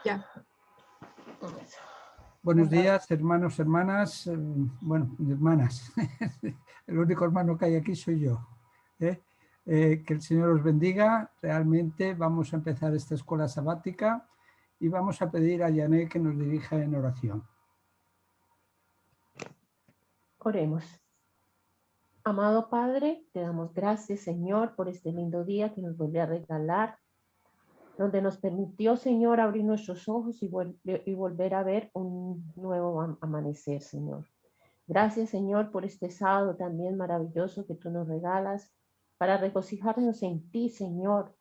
Ya. Buenos días, hermanos, hermanas, bueno, hermanas. El único hermano que hay aquí soy yo. Que el Señor os bendiga. Realmente vamos a empezar esta escuela sabática y vamos a pedir a Yané que nos dirija en oración. Oremos. Amado Padre, te damos gracias, Señor, por este lindo día que nos vuelve a regalar, donde nos permitió, Señor, abrir nuestros ojos y volver a ver un nuevo amanecer, Señor. Gracias, Señor, por este sábado también maravilloso que tú nos regalas para regocijarnos en ti, Señor,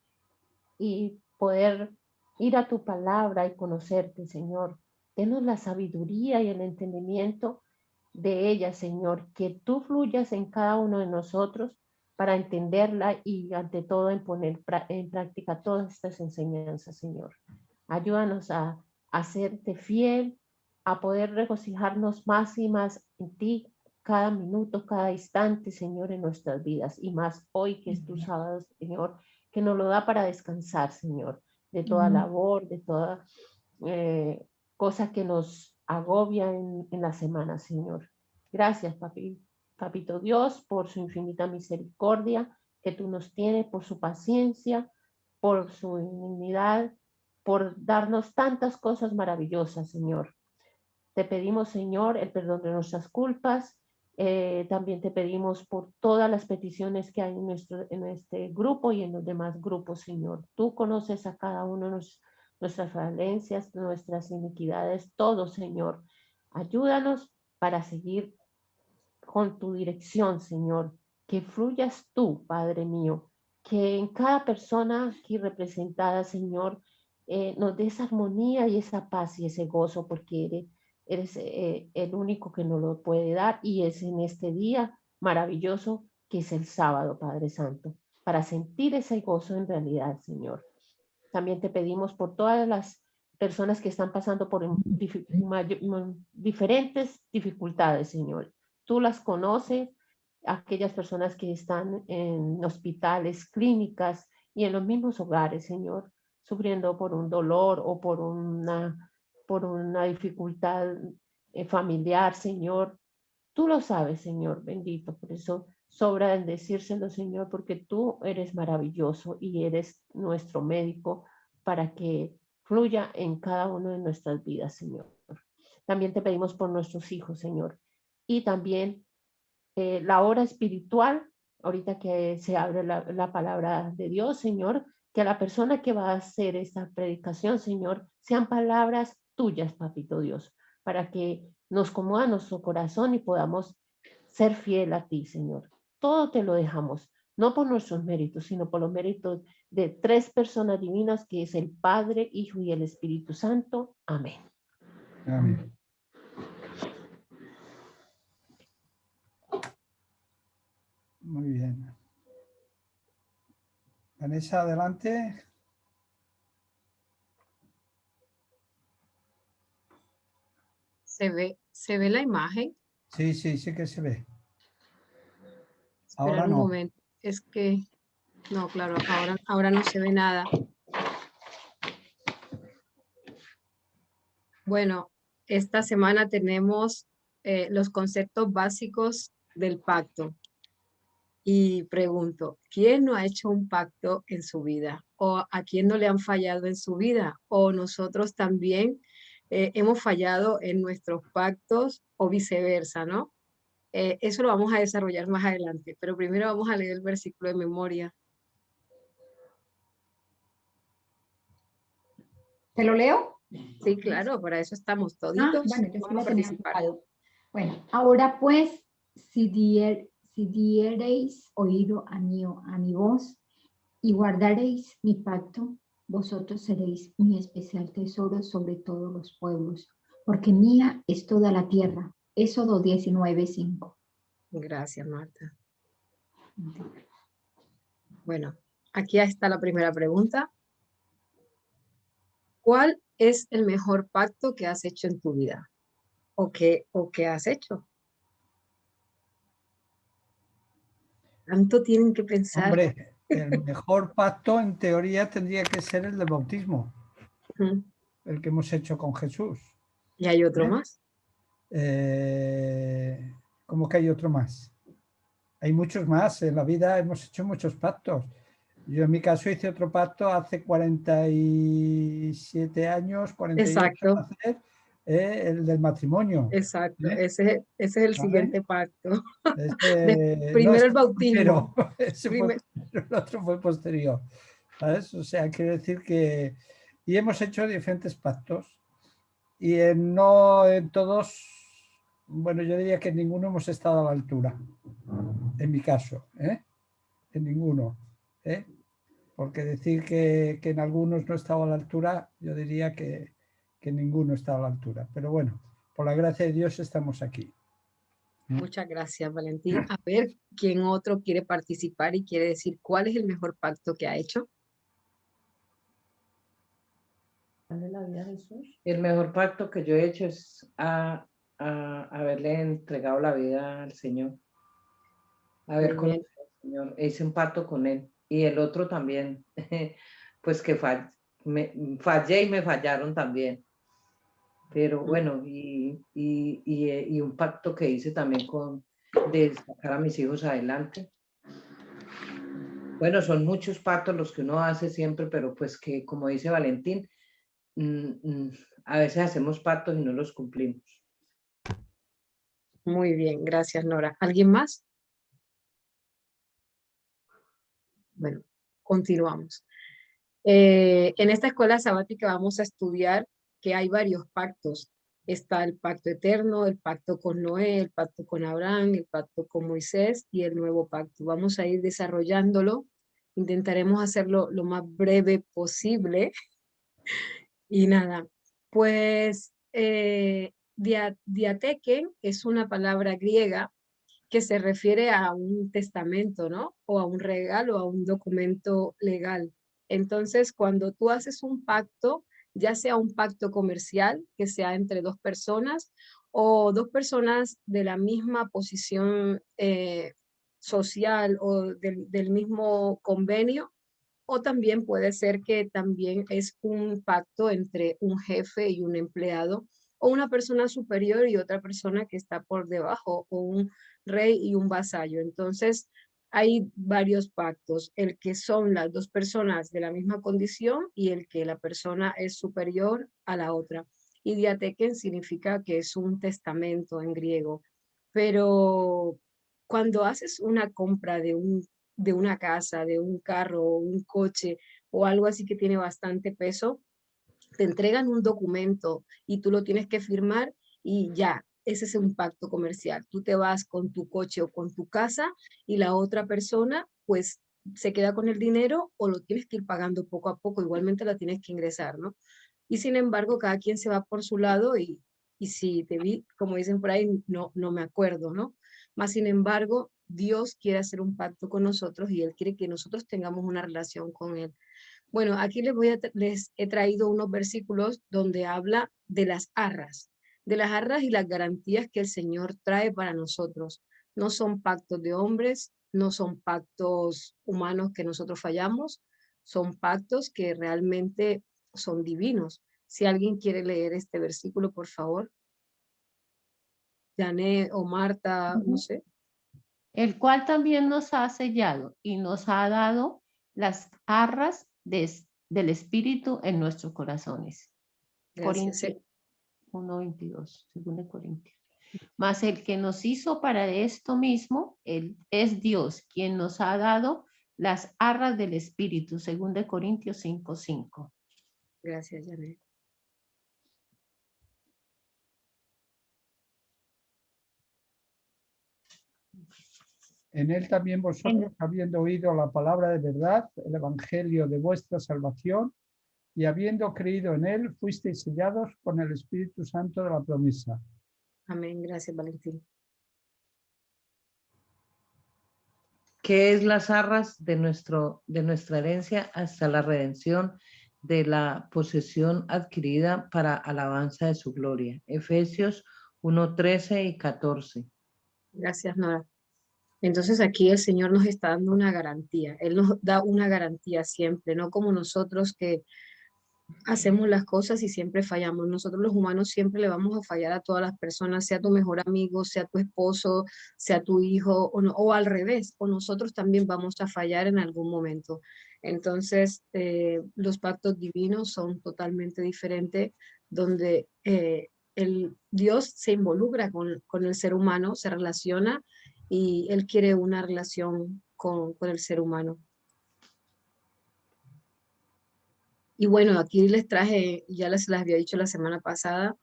y poder ir a tu palabra y conocerte, Señor. Denos la sabiduría y el entendimiento de ella, Señor, que tú fluyas en cada uno de nosotros para entenderla y ante todo en poner en práctica todas estas enseñanzas, Señor. Ayúdanos a hacerte fiel, a poder regocijarnos más y más en ti cada minuto, cada instante, Señor, en nuestras vidas, y más hoy que es tu sábado, Señor, que nos lo da para descansar, Señor, de toda labor, de toda cosa que nos agobia en la semana, Señor. Gracias, Papito Dios, por su infinita misericordia que tú nos tienes, por su paciencia, por su benignidad, por darnos tantas cosas maravillosas, Señor. Te pedimos, Señor, el perdón de nuestras culpas. También te pedimos por todas las peticiones que hay en este grupo y en los demás grupos, Señor. Tú conoces a cada uno de nuestras falencias, nuestras iniquidades, todo, Señor. Ayúdanos para seguir con tu dirección, Señor. Que fluyas tú, Padre mío. Que en cada persona aquí representada, Señor, nos des armonía y esa paz y ese gozo, porque eres el único que nos lo puede dar, y es en este día maravilloso que es el sábado, Padre Santo, para sentir ese gozo en realidad, Señor. También te pedimos por todas las personas que están pasando por diferentes dificultades, Señor. Tú las conoces, aquellas personas que están en hospitales, clínicas y en los mismos hogares, Señor, sufriendo por un dolor o por una dificultad familiar, Señor. Tú lo sabes, Señor, bendito. Por eso sobra el decírselo, Señor, porque tú eres maravilloso y eres nuestro médico para que fluya en cada una de nuestras vidas, Señor. También te pedimos por nuestros hijos, Señor. Y también la hora espiritual, ahorita que se abre la palabra de Dios, Señor, que a la persona que va a hacer esta predicación, Señor, sean palabras tuyas, Papito Dios, para que nos conmueva nuestro corazón y podamos ser fiel a ti, Señor. Todo te lo dejamos, no por nuestros méritos, sino por los méritos de tres personas divinas, que es el Padre, Hijo y el Espíritu Santo. Amén. Amén. Muy bien. Vanessa, adelante. ¿Se ve la imagen? Sí, sí, sí que se ve. Esperar Ahora un no. momento. Es que, no, claro, ahora no se ve nada. Bueno, esta semana tenemos los conceptos básicos del pacto. Y pregunto, ¿quién no ha hecho un pacto en su vida? ¿O a quién no le han fallado en su vida? ¿O nosotros también hemos fallado en nuestros pactos o viceversa, ¿no? Eso lo vamos a desarrollar más adelante, pero primero vamos a leer el versículo de memoria. ¿Te lo leo? Sí, claro, para eso estamos toditos. Bueno, yo sí Vamos lo a tenía participar. apuntado. Bueno, ahora pues, si diereis oído a mi voz y guardareis mi pacto, vosotros seréis mi especial tesoro sobre todos los pueblos, porque mía es toda la tierra. Éxodo 19:5. Gracias, Marta. Bueno, aquí está la primera pregunta. ¿Cuál es el mejor pacto que has hecho en tu vida? ¿O qué has hecho? ¿Tanto tienen que pensar? Hombre, el mejor pacto en teoría tendría que ser el del bautismo. el que hemos hecho con Jesús. ¿Y hay otro más? ¿Cómo que hay otro más? Hay muchos más. En la vida hemos hecho muchos pactos. Yo en mi caso hice otro pacto hace 47 años, 48 Exacto, hacer, el del matrimonio. exacto. ¿Eh? Ese es el ¿Vale? siguiente pacto. No, Primero el este fue bautismo. primero. Ese fue Primer- primero, el otro fue posterior. ¿Sabes? O sea, quiere decir que... Y hemos hecho diferentes pactos. Y no en todos, bueno, yo diría que en ninguno hemos estado a la altura. En mi caso, ¿eh? En ninguno. ¿Eh? Porque decir que en algunos no estaba a la altura, yo diría que ninguno estaba a la altura. Pero bueno, por la gracia de Dios estamos aquí. Muchas gracias, Valentín. A ver, ¿quién otro quiere participar y quiere decir cuál es el mejor pacto que ha hecho? Dale la vida a Jesús. El mejor pacto que yo he hecho es haberle entregado la vida al Señor. Haber Muy bien. conocido al Señor. Hice un pacto con Él. Y el otro también, pues que fallé y me fallaron también. Pero bueno, y un pacto que hice también de sacar a mis hijos adelante. Bueno, son muchos pactos los que uno hace siempre, pero pues que, como dice Valentín, a veces hacemos pactos y no los cumplimos. Muy bien, gracias, Nora. ¿Alguien más? Bueno, continuamos. En esta escuela sabática vamos a estudiar que hay varios pactos. Está el pacto eterno, el pacto con Noé, el pacto con Abraham, el pacto con Moisés y el nuevo pacto. Vamos a ir desarrollándolo. Intentaremos hacerlo lo más breve posible. Y nada, pues diateken es una palabra griega que se refiere a un testamento, ¿no? O a un regalo, a un documento legal. Entonces, cuando tú haces un pacto, ya sea un pacto comercial, que sea entre dos personas, o dos personas de la misma posición social o del mismo convenio, o también puede ser que también es un pacto entre un jefe y un empleado, o una persona superior y otra persona que está por debajo, o un rey y un vasallo. Entonces, hay varios pactos, el que son las dos personas de la misma condición y el que la persona es superior a la otra. Y diateken significa que es un testamento en griego. Pero cuando haces una compra de una casa, de un carro, o un coche o algo así que tiene bastante peso, te entregan un documento y tú lo tienes que firmar y ya, ese es un pacto comercial. Tú te vas con tu coche o con tu casa y la otra persona pues se queda con el dinero o lo tienes que ir pagando poco a poco, igualmente la tienes que ingresar, ¿no? Y sin embargo, cada quien se va por su lado y si te vi, como dicen por ahí, no me acuerdo, ¿no? Más sin embargo, Dios quiere hacer un pacto con nosotros y Él quiere que nosotros tengamos una relación con Él. Bueno, aquí les he traído unos versículos donde habla de las arras y las garantías que el Señor trae para nosotros. No son pactos de hombres, no son pactos humanos que nosotros fallamos, son pactos que realmente son divinos. Si alguien quiere leer este versículo, por favor. Jané o Marta, no sé. El cual también nos ha sellado y nos ha dado las arras del Espíritu en nuestros corazones. Gracias. Corintios 1:22, según de Corintios. Mas el que nos hizo para esto mismo, él es Dios, quien nos ha dado las arras del Espíritu, según de Corintios 5:5. Gracias, Jané. En él también vosotros, habiendo oído la palabra de verdad, el evangelio de vuestra salvación, y habiendo creído en él, fuisteis sellados con el Espíritu Santo de la promesa. Amén. Gracias, Valentín. ¿Qué es las arras de nuestra herencia hasta la redención de la posesión adquirida para alabanza de su gloria? Efesios 1:13 y 14. Gracias, Nora. Entonces aquí el Señor nos está dando una garantía. Él nos da una garantía siempre, no como nosotros que hacemos las cosas y siempre fallamos. Nosotros los humanos siempre le vamos a fallar a todas las personas, sea tu mejor amigo, sea tu esposo, sea tu hijo, o al revés, o nosotros también vamos a fallar en algún momento. Entonces, los pactos divinos son totalmente diferentes, donde el Dios se involucra con el ser humano, se relaciona y Él quiere una relación con el ser humano. Y bueno, aquí les traje, ya les había dicho la semana pasada,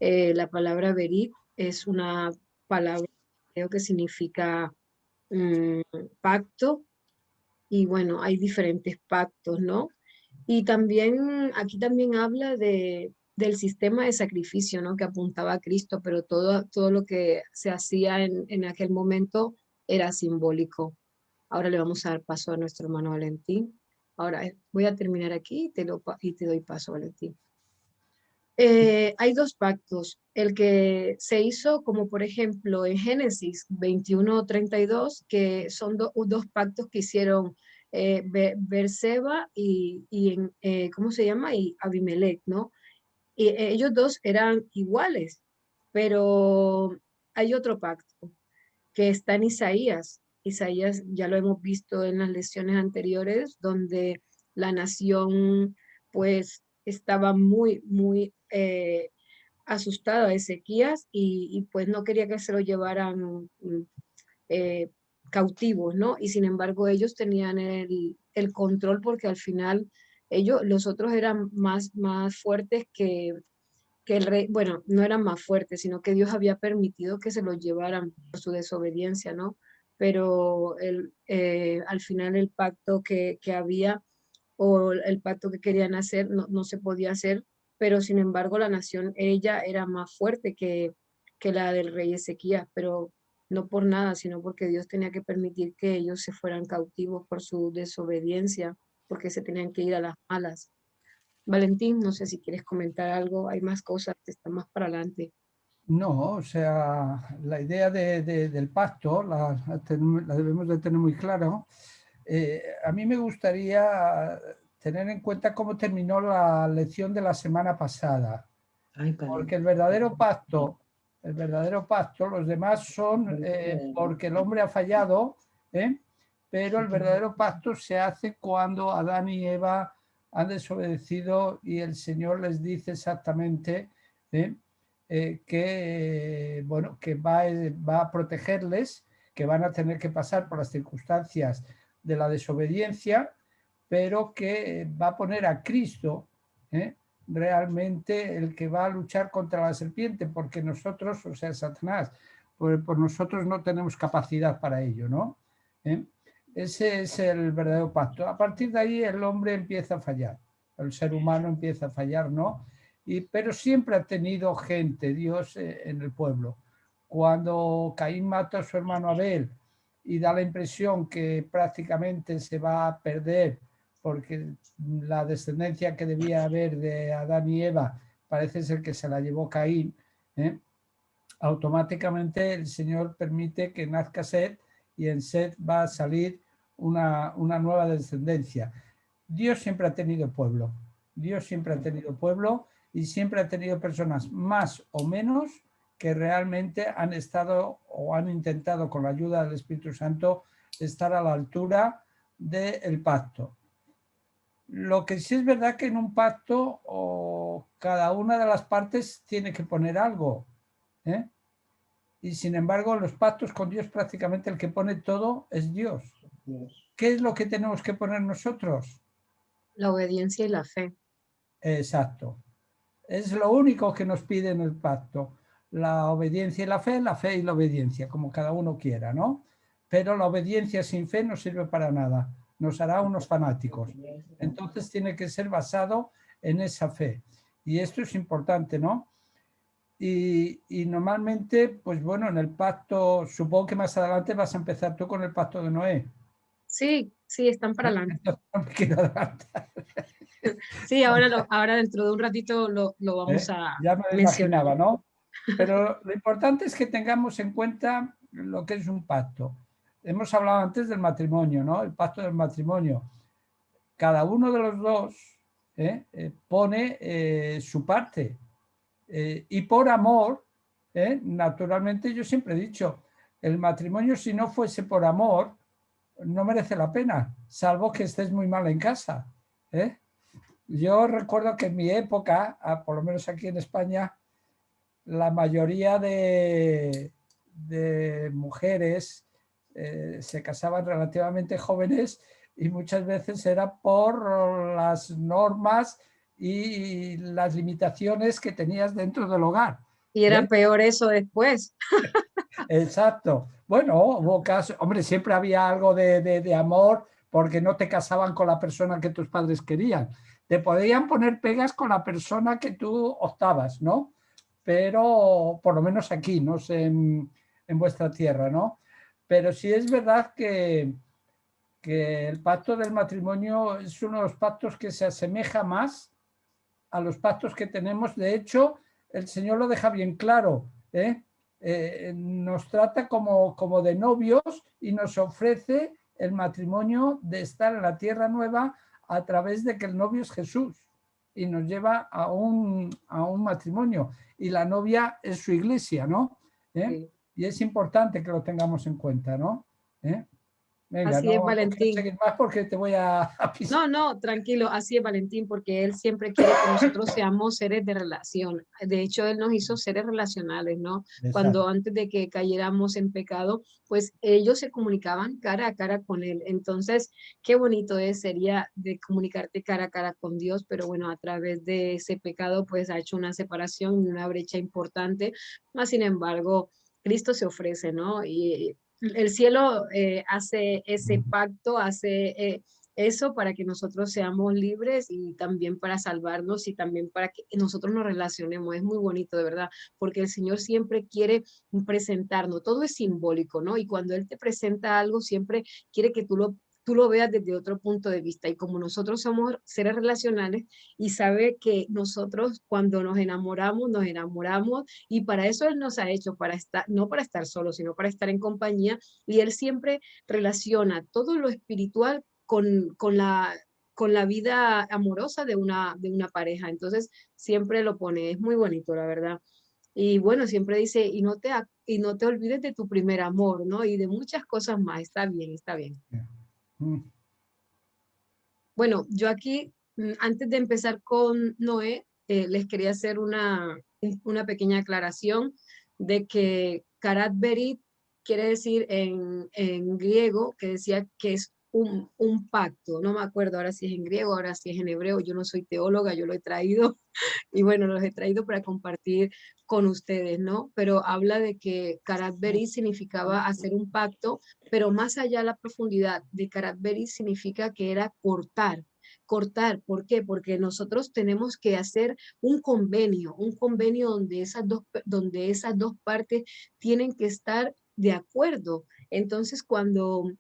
la palabra verit es una palabra, creo que significa mm, pacto, y bueno, hay diferentes pactos, ¿no? Y también, aquí también habla del sistema de sacrificio, ¿no? Que apuntaba a Cristo, pero todo lo que se hacía en aquel momento era simbólico. Ahora le vamos a dar paso a nuestro hermano Valentín. Ahora voy a terminar aquí y te doy paso, Valentín. Hay dos pactos. El que se hizo, como por ejemplo en Génesis 21:32, que son dos pactos que hicieron Berseba ¿cómo se llama? Y Abimelech, ¿no? Y ellos dos eran iguales, pero hay otro pacto que está en Isaías. Isaías ya lo hemos visto en las lecciones anteriores, donde la nación pues estaba muy asustada a Ezequías y pues no quería que se lo llevaran eh, cautivos, ¿no? Y sin embargo ellos tenían el control porque al final los otros eran más fuertes que el rey, bueno, no eran más fuertes, sino que Dios había permitido que se los llevaran por su desobediencia, ¿no? Pero al final el pacto que había o el pacto que querían hacer no se podía hacer, pero sin embargo la nación, ella era más fuerte que la del rey Ezequías, pero no por nada, sino porque Dios tenía que permitir que ellos se fueran cautivos por su desobediencia, porque se tenían que ir a las malas. Valentín, no sé si quieres comentar algo, hay más cosas que están más para adelante. No, o sea, la idea del pacto la debemos de tener muy clara. A mí me gustaría tener en cuenta cómo terminó la lección de la semana pasada, Ay, porque el verdadero pacto, los demás son porque el hombre ha fallado, ¿eh? Pero el verdadero pacto se hace cuando Adán y Eva han desobedecido y el Señor les dice exactamente bueno, que va a protegerles, que van a tener que pasar por las circunstancias de la desobediencia, pero que va a poner a Cristo realmente el que va a luchar contra la serpiente, porque nosotros, o sea, Satanás, por nosotros no tenemos capacidad para ello, ¿no? Ese es el verdadero pacto. A partir de ahí el hombre empieza a fallar, el ser humano empieza a fallar, ¿no? Pero siempre ha tenido gente, Dios, en el pueblo. Cuando Caín mata a su hermano Abel y da la impresión que prácticamente se va a perder porque la descendencia que debía haber de Adán y Eva parece ser que se la llevó Caín, automáticamente el Señor permite que nazca Set y en Set va a salir una nueva descendencia. Dios siempre ha tenido pueblo, Dios siempre ha tenido pueblo y siempre ha tenido personas más o menos que realmente han estado o han intentado con la ayuda del Espíritu Santo estar a la altura del pacto. Lo que sí es verdad que en un pacto cada una de las partes tiene que poner algo, ¿eh? Y sin embargo, los pactos con Dios prácticamente el que pone todo es Dios. ¿Qué es lo que tenemos que poner nosotros? La obediencia y la fe. Exacto. Es lo único que nos pide en el pacto. La obediencia y la fe y la obediencia, como cada uno quiera, ¿no? Pero la obediencia sin fe no sirve para nada. Nos hará unos fanáticos. Entonces tiene que ser basado en esa fe. Y esto es importante, ¿no? Y normalmente, pues bueno, en el pacto, supongo que más adelante vas a empezar tú con el pacto de Noé. Sí, están para adelante. Entonces, no me quiero adelantar. Sí, ahora dentro de un ratito lo vamos a Ya me lo mencionar. imaginaba, ¿no? Pero lo importante es que tengamos en cuenta lo que es un pacto. Hemos hablado antes del matrimonio, ¿no? El pacto del matrimonio. Cada uno de los dos pone su parte. Y por amor, naturalmente yo siempre he dicho, el matrimonio si no fuese por amor, no merece la pena, salvo que estés muy mal en casa. Yo recuerdo que en mi época, por lo menos aquí en España, la mayoría de mujeres se casaban relativamente jóvenes y muchas veces era por las normas y las limitaciones que tenías dentro del hogar. Y era peor eso después. Exacto. Bueno, hubo casos, hombre, siempre había algo de amor porque no te casaban con la persona que tus padres querían. Te podían poner pegas con la persona que tú optabas, ¿no? Pero por lo menos aquí, no sé, en vuestra tierra, ¿no? Pero sí es verdad que el pacto del matrimonio es uno de los pactos que se asemeja más a los pactos que tenemos. De hecho, el Señor lo deja bien claro, nos trata como de novios y nos ofrece el matrimonio de estar en la tierra nueva a través de que el novio es Jesús y nos lleva a un matrimonio y la novia es su iglesia, ¿no? Sí. Y es importante que lo tengamos en cuenta, ¿no? Venga, así es, no Valentín. seguir más porque te voy a pisar. No, tranquilo, así es, Valentín, porque él siempre quiere que nosotros seamos seres de relación. De hecho, él nos hizo seres relacionales, ¿no? Exacto. Cuando antes de que cayéramos en pecado, pues ellos se comunicaban cara a cara con él. Entonces, qué bonito sería de comunicarte cara a cara con Dios, pero bueno, a través de ese pecado, pues ha hecho una separación y una brecha importante. Más sin embargo, Cristo se ofrece, ¿no? Y el cielo hace ese pacto, hace eso para que nosotros seamos libres y también para salvarnos y también para que nosotros nos relacionemos. Es muy bonito, de verdad, porque el Señor siempre quiere presentarnos. Todo es simbólico, ¿no? Y cuando Él te presenta algo, siempre quiere que tú lo veas desde otro punto de vista. Y como nosotros somos seres relacionales y sabe que nosotros cuando nos enamoramos y para eso Él nos ha hecho, para estar, no para estar solos, sino para estar en compañía. Y Él siempre relaciona todo lo espiritual con la vida amorosa de una pareja. Entonces, siempre lo pone, es muy bonito, la verdad. Y bueno, siempre dice, y no te olvides de tu primer amor, ¿no? Y de muchas cosas más. Está bien, está bien. Bueno, yo aquí, antes de empezar con Noé, les quería hacer una pequeña aclaración de que Karat Berit quiere decir en griego, que decía que es un pacto. No me acuerdo ahora si es en griego, ahora si es en hebreo. Yo no soy teóloga, yo lo he traído y bueno, los he traído para compartir con ustedes, ¿no? Pero habla de que Karat Berit significaba hacer un pacto, pero más allá de la profundidad de Karat Berit significa que era cortar. Cortar, ¿por qué? Porque nosotros tenemos que hacer un convenio donde esas dos partes tienen que estar de acuerdo. Entonces, cuando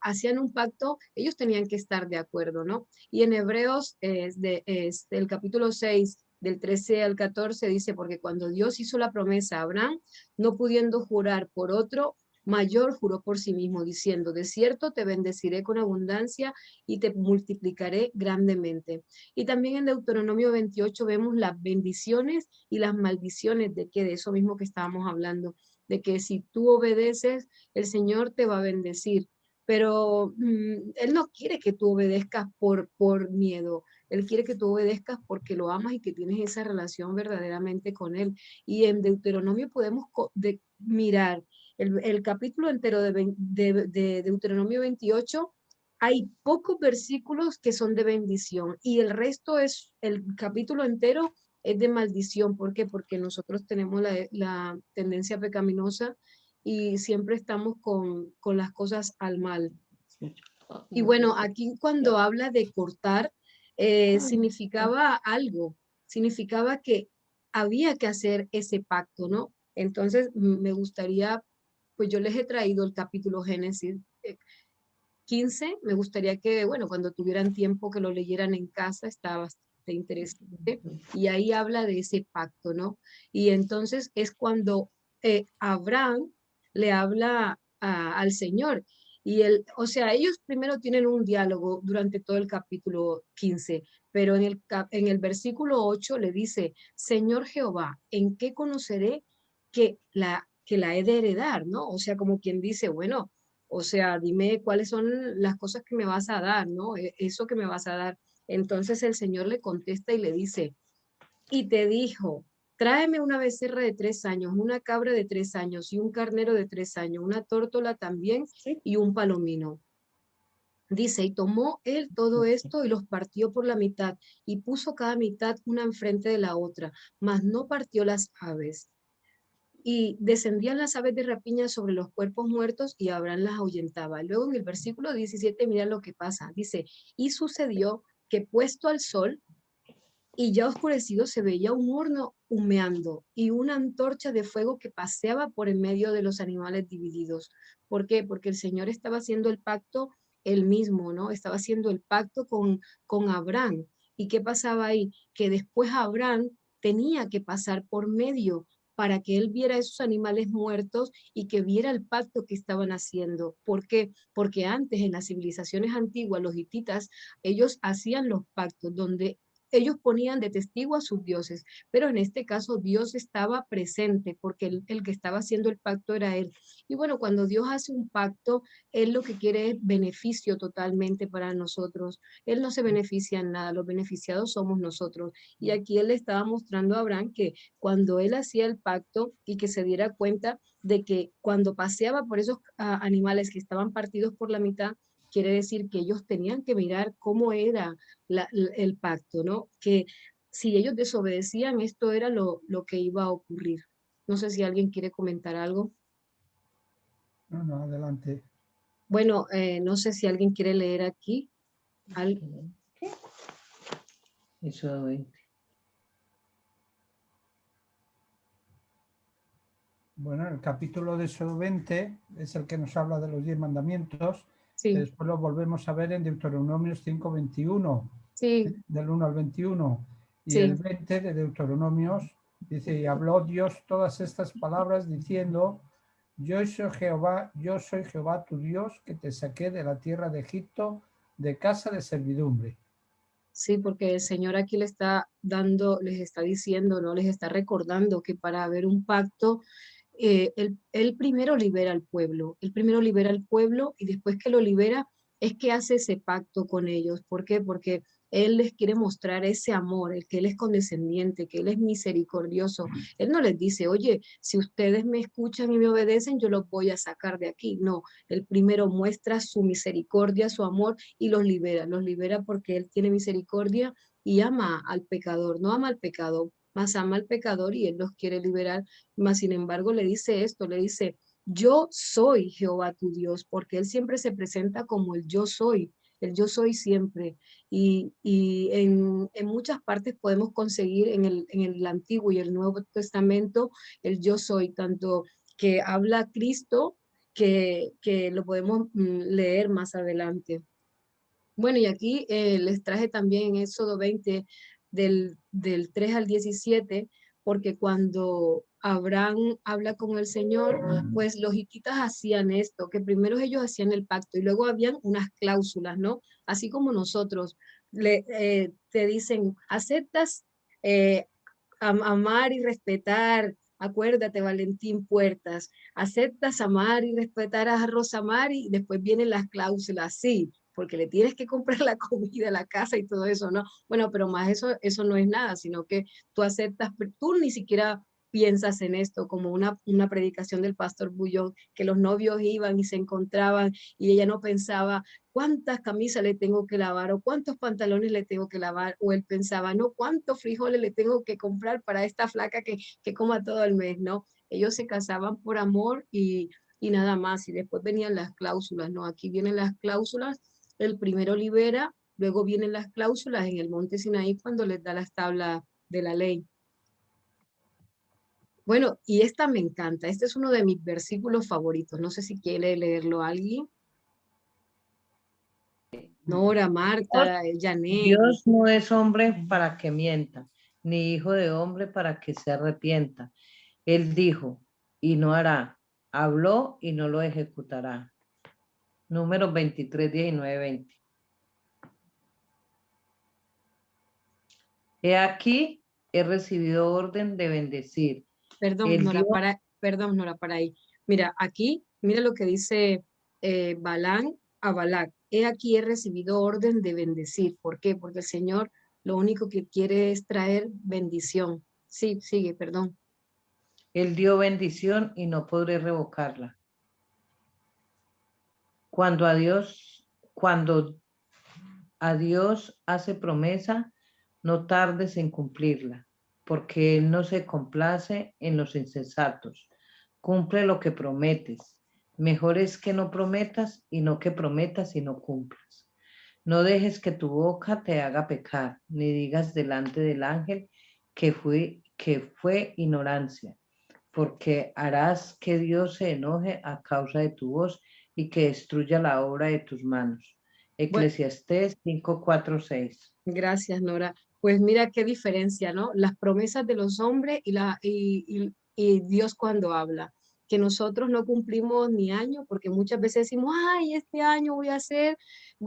hacían un pacto, ellos tenían que estar de acuerdo, ¿no? Y en Hebreos, el capítulo 6, del 13 al 14, dice, porque cuando Dios hizo la promesa a Abraham, no pudiendo jurar por otro, mayor juró por sí mismo, diciendo, de cierto te bendeciré con abundancia y te multiplicaré grandemente. Y también en Deuteronomio 28 vemos las bendiciones y las maldiciones de eso mismo que estábamos hablando, de que si tú obedeces, el Señor te va a bendecir. Pero Él no quiere que tú obedezcas por miedo. Él quiere que tú obedezcas porque lo amas y que tienes esa relación verdaderamente con Él. Y en Deuteronomio podemos mirar el capítulo entero de Deuteronomio 28. Hay pocos versículos que son de bendición y el resto es, el capítulo entero es de maldición. ¿Por qué? Porque nosotros tenemos la tendencia pecaminosa y siempre estamos con las cosas al mal. Y bueno, aquí cuando habla de cortar, significaba algo, significaba que había que hacer ese pacto, ¿no? Entonces, me gustaría, pues yo les he traído el capítulo Génesis 15, me gustaría que, bueno, cuando tuvieran tiempo que lo leyeran en casa, está bastante interesante, y ahí habla de ese pacto, ¿no? Y entonces es cuando Abraham le habla al Señor, y o sea, ellos primero tienen un diálogo durante todo el capítulo 15, pero en el versículo 8 le dice, Señor Jehová, ¿en qué conoceré que la he de heredar? ¿No? O sea, como quien dice, bueno, o sea, dime cuáles son las cosas que me vas a dar, ¿no? Eso que me vas a dar. Entonces el Señor le contesta y le dice, y te dijo, tráeme una becerra de 3 años, una cabra de 3 años y un carnero de 3 años, una tórtola también y un palomino. Dice, y tomó él todo esto y los partió por la mitad y puso cada mitad una enfrente de la otra, mas no partió las aves. Y descendían las aves de rapiña sobre los cuerpos muertos y Abraham las ahuyentaba. Luego en el versículo 17, mira lo que pasa. Dice, y sucedió que puesto al sol y ya oscurecido se veía un horno humeando y una antorcha de fuego que paseaba por en medio de los animales divididos. ¿Por qué? Porque el Señor estaba haciendo el pacto él mismo, ¿no? Estaba haciendo el pacto con Abraham. ¿Y qué pasaba ahí? Que después Abraham tenía que pasar por medio para que él viera esos animales muertos y que viera el pacto que estaban haciendo. ¿Por qué? Porque antes en las civilizaciones antiguas, los hititas, ellos hacían los pactos donde ellos ponían de testigo a sus dioses, pero en este caso Dios estaba presente porque el que estaba haciendo el pacto era Él. Y bueno, cuando Dios hace un pacto, Él lo que quiere es beneficio totalmente para nosotros. Él no se beneficia en nada, los beneficiados somos nosotros. Y aquí Él le estaba mostrando a Abraham que cuando Él hacía el pacto y que se diera cuenta de que cuando paseaba por esos animales que estaban partidos por la mitad, quiere decir que ellos tenían que mirar cómo era el pacto, ¿no? Que si ellos desobedecían, esto era lo que iba a ocurrir. No sé si alguien quiere comentar algo. No, no, adelante. Bueno, no sé si alguien quiere leer aquí. Eso 20. Bueno, el capítulo de Éxodo 20 es el que nos habla de los 10 mandamientos, Sí. que después lo volvemos a ver en Deuteronomios 5:21, Sí. del 1 al 21, y Sí. el 20 de Deuteronomios dice, y habló Dios todas estas palabras diciendo, yo soy Jehová tu Dios, que te saqué de la tierra de Egipto, de casa de servidumbre. Sí, porque el Señor aquí le está dando, les está diciendo, ¿no? Les está recordando que para haber un pacto, él primero libera al pueblo, él primero libera al pueblo y después que lo libera es que hace ese pacto con ellos. ¿Por qué? Porque él les quiere mostrar ese amor, el que él es condescendiente, que él es misericordioso. Él no les dice, oye, si ustedes me escuchan y me obedecen, yo los voy a sacar de aquí. No, él primero muestra su misericordia, su amor y los libera porque él tiene misericordia y ama al pecador, no ama al pecado, más ama al pecador y él los quiere liberar. Más sin embargo, le dice esto, le dice, yo soy Jehová tu Dios, porque él siempre se presenta como el yo soy siempre. Y en muchas partes podemos conseguir en el Antiguo y el Nuevo Testamento el yo soy, tanto que habla Cristo, que lo podemos leer más adelante. Bueno, y aquí les traje también en Éxodo 20 del 3 al 17, porque cuando Abraham habla con el Señor, pues los hititas hacían esto, que primero ellos hacían el pacto y luego habían unas cláusulas, ¿no? Así como nosotros te dicen, aceptas amar y respetar. Acuérdate, Valentín Puertas, aceptas amar y respetar a Rosa Mari y después vienen las cláusulas, sí, porque le tienes que comprar la comida, la casa y todo eso, ¿no? Bueno, pero más eso no es nada, sino que tú aceptas, tú ni siquiera piensas en esto como una predicación del pastor Bullón, que los novios iban y se encontraban y ella no pensaba cuántas camisas le tengo que lavar o cuántos pantalones le tengo que lavar, o él pensaba, no, cuántos frijoles le tengo que comprar para esta flaca que coma todo el mes, ¿no? Ellos se casaban por amor y nada más, y después venían las cláusulas, ¿no? Aquí vienen las cláusulas, el primero libera, luego vienen las cláusulas en el monte Sinaí cuando les da las tablas de la ley. Bueno, y esta me encanta, este es uno de mis versículos favoritos, no sé si quiere leerlo alguien. Nora, Marta, Janet. Dios no es hombre para que mienta, ni hijo de hombre para que se arrepienta. Él dijo y no hará, habló y no lo ejecutará. Números 23, 19, 20. He aquí, he recibido orden de bendecir. Perdón, El Nora, Dios- perdón, Nora, para ahí. Mira, aquí, mira lo que dice Balán a Balac. He aquí he recibido orden de bendecir. ¿Por qué? Porque el Señor lo único que quiere es traer bendición. Sí, sigue, perdón. Él dio bendición y no podré revocarla. Cuando a Dios hace promesa, no tardes en cumplirla, porque Él no se complace en los insensatos. Cumple lo que prometes. Mejor es que no prometas y no que prometas y no cumplas. No dejes que tu boca te haga pecar, ni digas delante del ángel que fue ignorancia, porque harás que Dios se enoje a causa de tu voz y que destruya la obra de tus manos. Bueno, Eclesiastés 5, 4, 6. gracias, Nora. Pues mira qué diferencia, ¿no? Las promesas de los hombres y Dios cuando habla. Que nosotros no cumplimos ni año, porque muchas veces decimos, ay, este año voy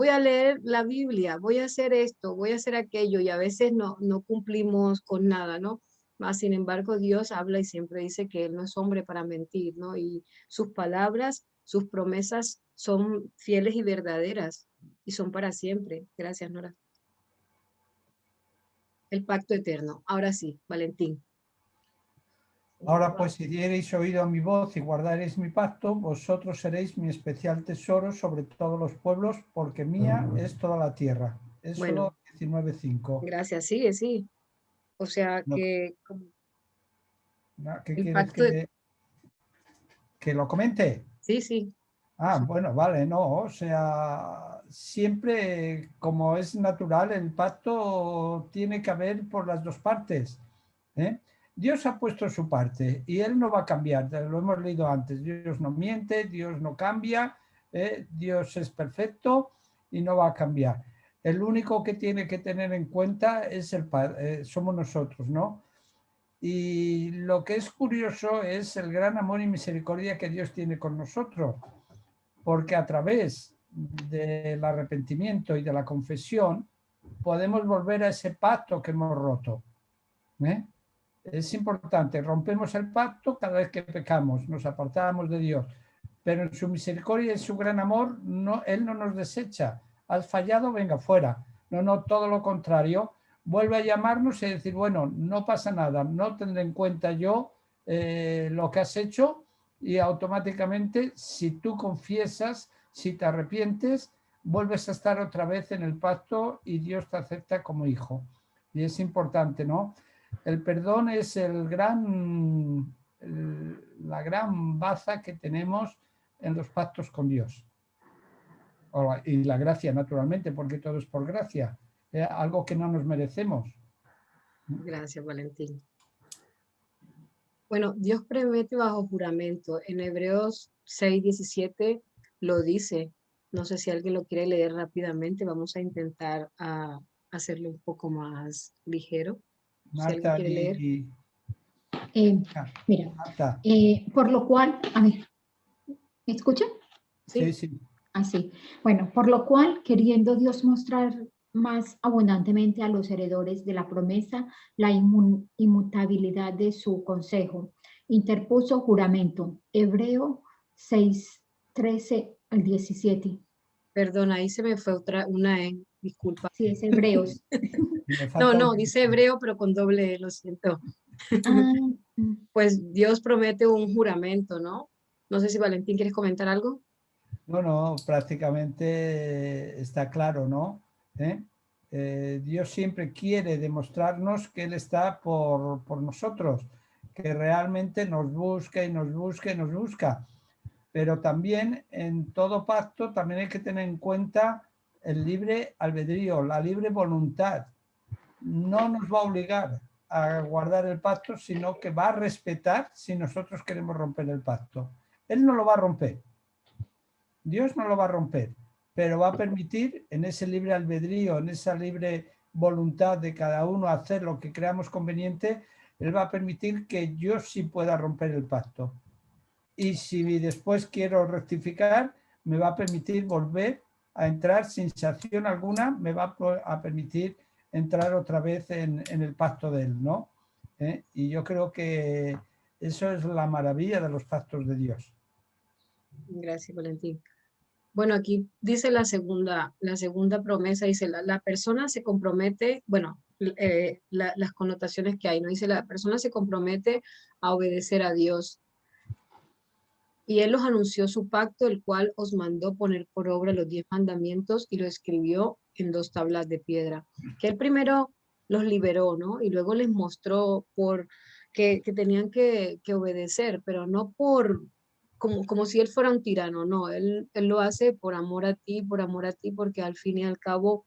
a leer la Biblia, voy a hacer esto, voy a hacer aquello, y a veces no cumplimos con nada, ¿no? Mas, sin embargo, Dios habla y siempre dice que Él no es hombre para mentir, ¿no? Y sus palabras, sus promesas son fieles y verdaderas y son para siempre. Gracias, Nora. El pacto eterno. Ahora sí, Valentín. Ahora pues, si diereis oído a mi voz y guardareis mi pacto, vosotros seréis mi especial tesoro sobre todos los pueblos, porque mía es toda la tierra. Éxodo Bueno, 19:5. gracias, sigue, sí. O sea No, que ¿qué el quieres pacto, que lo comente? sí, sí. Ah, bueno, vale, no, o sea, siempre como es natural, el pacto tiene que haber por las dos partes, ¿eh? Dios ha puesto su parte y Él no va a cambiar, lo hemos leído antes, Dios no miente, Dios no cambia, Dios es perfecto y no va a cambiar. El único que tiene que tener en cuenta es somos nosotros, ¿no? Y lo que es curioso es el gran amor y misericordia que Dios tiene con nosotros, porque a través del arrepentimiento y de la confesión podemos volver a ese pacto que hemos roto, ¿eh? Es importante, rompemos el pacto cada vez que pecamos, nos apartamos de Dios, pero en su misericordia y en su gran amor, Él no nos desecha. Has fallado, venga, fuera. No, todo lo contrario. Vuelve a llamarnos y decir, bueno, no pasa nada, no tendré en cuenta yo lo que has hecho, y automáticamente, si tú confiesas, si te arrepientes, vuelves a estar otra vez en el pacto y Dios te acepta como hijo. Y es importante, ¿no? El perdón es la gran baza que tenemos en los pactos con Dios. Y la gracia, naturalmente, porque todo es por gracia, algo que no nos merecemos. Gracias, Valentín. Bueno, Dios promete bajo juramento. En Hebreos 6:17 lo dice. No sé si alguien lo quiere leer rápidamente. Vamos a intentar hacerlo un poco más ligero. Si alguien Marta, quiere leer. Mira, Marta. por lo cual, a ver, ¿me escuchan? Sí, Sí. sí. Así. Bueno, por lo cual, queriendo Dios mostrar más abundantemente a los heredores de la promesa la inmutabilidad de su consejo, interpuso juramento. Hebreo 6:13 al 17. Perdón, ahí se me fue una disculpa. Sí, es Hebreos. No, dice hebreo, pero con doble E, lo siento. Ah, Pues Dios promete un juramento, ¿no? No sé si Valentín quieres comentar algo. No, prácticamente está claro, ¿no? Dios siempre quiere demostrarnos que Él está por nosotros, que realmente nos busca y nos busca y nos busca. Pero también en todo pacto también hay que tener en cuenta el libre albedrío, la libre voluntad. No nos va a obligar a guardar el pacto, sino que va a respetar si nosotros queremos romper el pacto. Él no lo va a romper. Dios no lo va a romper, pero va a permitir en ese libre albedrío, en esa libre voluntad de cada uno hacer lo que creamos conveniente, Él va a permitir que yo sí pueda romper el pacto. Y si después quiero rectificar, me va a permitir volver a entrar sin sanción alguna, me va a permitir entrar otra vez en el pacto de él, ¿no? Y yo creo que eso es la maravilla de los pactos de Dios. Gracias, Valentín. Bueno, aquí dice la segunda promesa, dice la persona se compromete, bueno, las connotaciones que hay, ¿no? Dice la persona se compromete a obedecer a Dios. Y él os anunció su pacto, el cual os mandó poner por obra los 10 mandamientos y lo escribió en 2 tablas de piedra. Que él primero los liberó, ¿no? Y luego les mostró que tenían que obedecer, pero no como si él fuera un tirano, no, él lo hace por amor a ti, porque al fin y al cabo,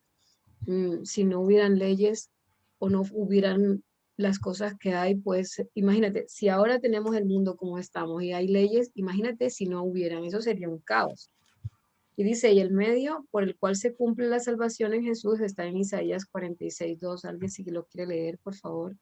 si no hubieran leyes o no hubieran las cosas que hay, pues imagínate, si ahora tenemos el mundo como estamos y hay leyes, imagínate si no hubieran, eso sería un caos. Y dice, y el medio por el cual se cumple la salvación en Jesús está en Isaías 46:2. Alguien si lo quiere leer, por favor.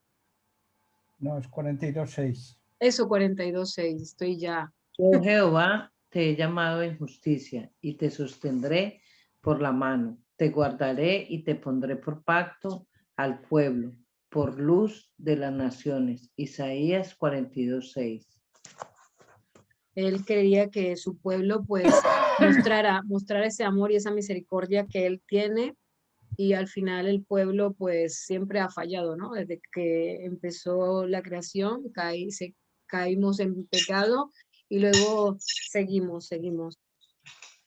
No, es 42:6. Eso, 42:6, estoy ya. Yo, Jehová, te he llamado en justicia y te sostendré por la mano. Te guardaré y te pondré por pacto al pueblo, por luz de las naciones. Isaías 42:6. Él quería que su pueblo pues mostrara ese amor y esa misericordia que él tiene, y al final el pueblo pues siempre ha fallado, ¿no? Desde que empezó la creación, caímos en pecado y luego seguimos.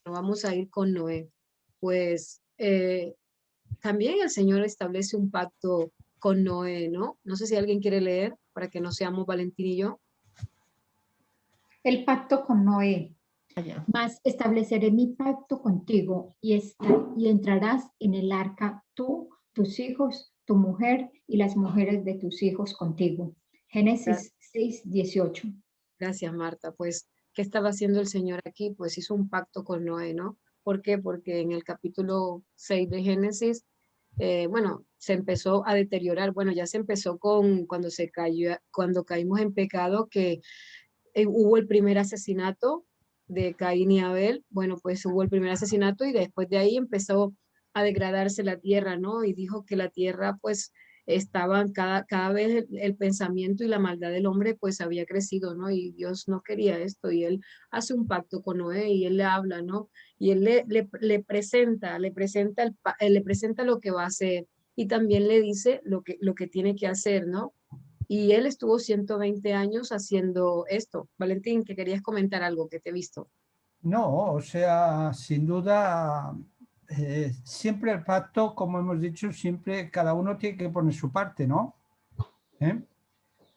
Vamos a ir con Noé. Pues también el Señor establece un pacto con Noé, ¿no? No sé si alguien quiere leer para que no seamos Valentín y yo. El pacto con Noé. Allá. Mas estableceré mi pacto contigo y entrarás en el arca tú, tus hijos, tu mujer y las mujeres de tus hijos contigo. Génesis 6:18. Gracias, Marta. Pues, ¿qué estaba haciendo el Señor aquí? Pues hizo un pacto con Noé, ¿no? ¿Por qué? Porque en el capítulo 6 de Génesis, bueno, se empezó a deteriorar. Bueno, ya se empezó cuando caímos en pecado, que hubo el primer asesinato de Caín y Abel. Bueno, pues hubo el primer asesinato y después de ahí empezó a degradarse la tierra, ¿no? Y dijo que la tierra, pues, estaban cada vez el pensamiento y la maldad del hombre, pues, había crecido, ¿no? Y Dios no quería esto, y él hace un pacto con Noé y él le habla, ¿no? Y él le presenta lo que va a hacer, y también le dice lo que tiene que hacer, ¿no? Y él estuvo 120 años haciendo esto. Valentín, que querías comentar algo que te he visto. No, o sea, sin duda, siempre el pacto, como hemos dicho, siempre cada uno tiene que poner su parte, ¿no?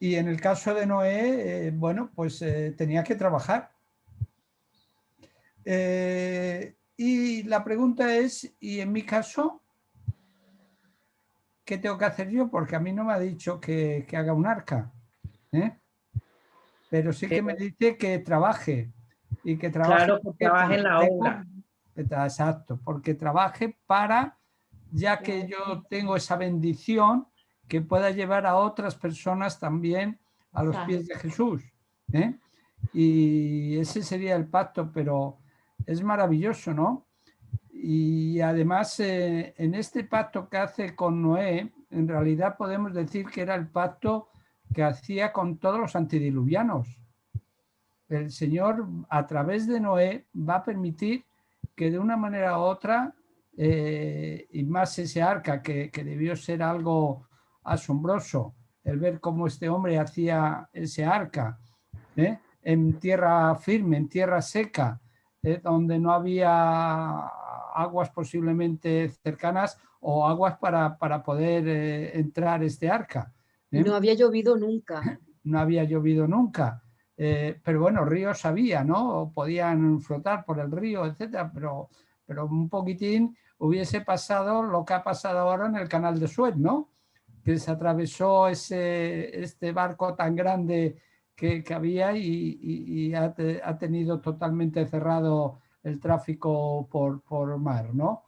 Y en el caso de Noé, bueno, pues tenía que trabajar. Y la pregunta es, ¿y en mi caso? ¿Qué tengo que hacer yo? Porque a mí no me ha dicho que haga un arca, pero sí que me dice que trabaje y que trabaje. Claro, que trabaje en la obra. Exacto, porque trabaje para, ya que yo tengo esa bendición, que pueda llevar a otras personas también a los pies de Jesús. Y ese sería el pacto, pero es maravilloso, ¿no? Y además, en este pacto que hace con Noé, en realidad podemos decir que era el pacto que hacía con todos los antediluvianos. El Señor, a través de Noé, va a permitir que de una manera u otra, y más ese arca, que debió ser algo asombroso, el ver cómo este hombre hacía ese arca, en tierra firme, en tierra seca, donde no había aguas posiblemente cercanas o aguas para poder entrar este arca. No había llovido nunca. No había llovido nunca. Pero bueno, ríos había, ¿no? O podían flotar por el río, etcétera, pero un poquitín hubiese pasado lo que ha pasado ahora en el canal de Suez, ¿no? Que se atravesó este barco tan grande que había y ha tenido totalmente cerrado el tráfico por mar, ¿no?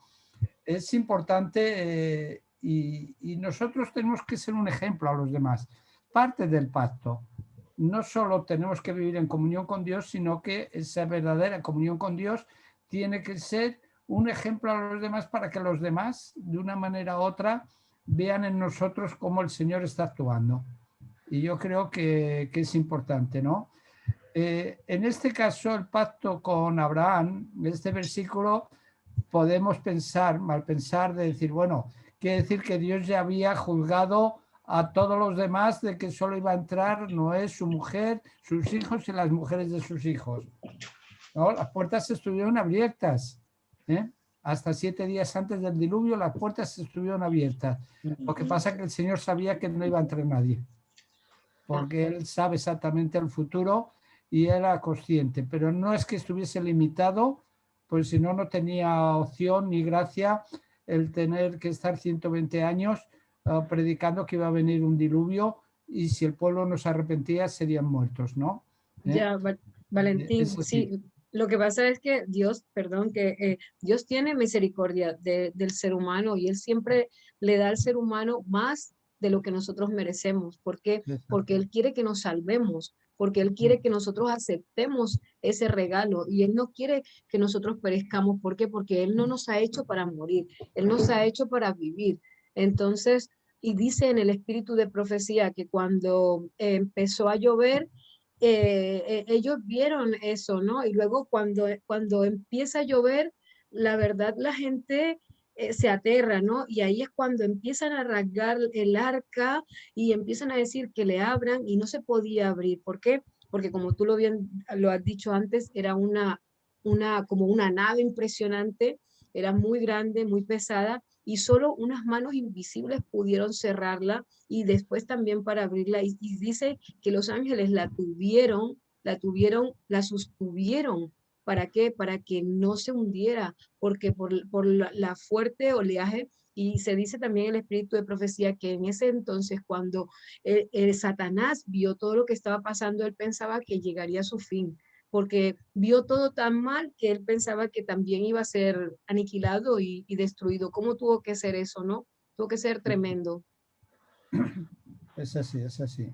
Es importante y nosotros tenemos que ser un ejemplo a los demás. Parte del pacto. No solo tenemos que vivir en comunión con Dios, sino que esa verdadera comunión con Dios tiene que ser un ejemplo a los demás para que los demás, de una manera u otra, vean en nosotros cómo el Señor está actuando. Y yo creo que es importante, ¿no? En este caso, el pacto con Abraham, en este versículo, podemos pensar, mal pensar, de decir, bueno, quiere decir que Dios ya había juzgado a todos los demás de que solo iba a entrar Noé, su mujer, sus hijos y las mujeres de sus hijos. ¿No? Las puertas estuvieron abiertas. Hasta 7 días antes del diluvio las puertas estuvieron abiertas. Lo que pasa es que el Señor sabía que no iba a entrar nadie, porque Él sabe exactamente el futuro y era consciente, pero no es que estuviese limitado, pues si no, no tenía opción ni gracia el tener que estar 120 años predicando que iba a venir un diluvio y si el pueblo no se arrepentía serían muertos, ¿no? Ya, Valentín, sí, lo que pasa es que Dios, perdón, que Dios tiene misericordia del ser humano y Él siempre le da al ser humano más de lo que nosotros merecemos. ¿Por qué? Porque Él quiere que nos salvemos, porque Él quiere que nosotros aceptemos ese regalo y Él no quiere que nosotros perezcamos. ¿Por qué? Porque Él no nos ha hecho para morir, Él nos ha hecho para vivir. Entonces, y dice en el espíritu de profecía que cuando empezó a llover, ellos vieron eso, ¿no? Y luego cuando empieza a llover, la verdad la gente se aterra, ¿no? Y ahí es cuando empiezan a rasgar el arca y empiezan a decir que le abran y no se podía abrir. ¿Por qué? Porque como tú bien lo has dicho antes, era como una nave impresionante, era muy grande, muy pesada y solo unas manos invisibles pudieron cerrarla y después también para abrirla. Y dice que los ángeles la sostuvieron. ¿Para qué? Para que no se hundiera, porque por la fuerte oleaje, y se dice también en el espíritu de profecía que en ese entonces cuando el Satanás vio todo lo que estaba pasando, él pensaba que llegaría a su fin, porque vio todo tan mal que él pensaba que también iba a ser aniquilado y destruido. ¿Cómo tuvo que ser eso, no? Tuvo que ser tremendo. Es así, es así.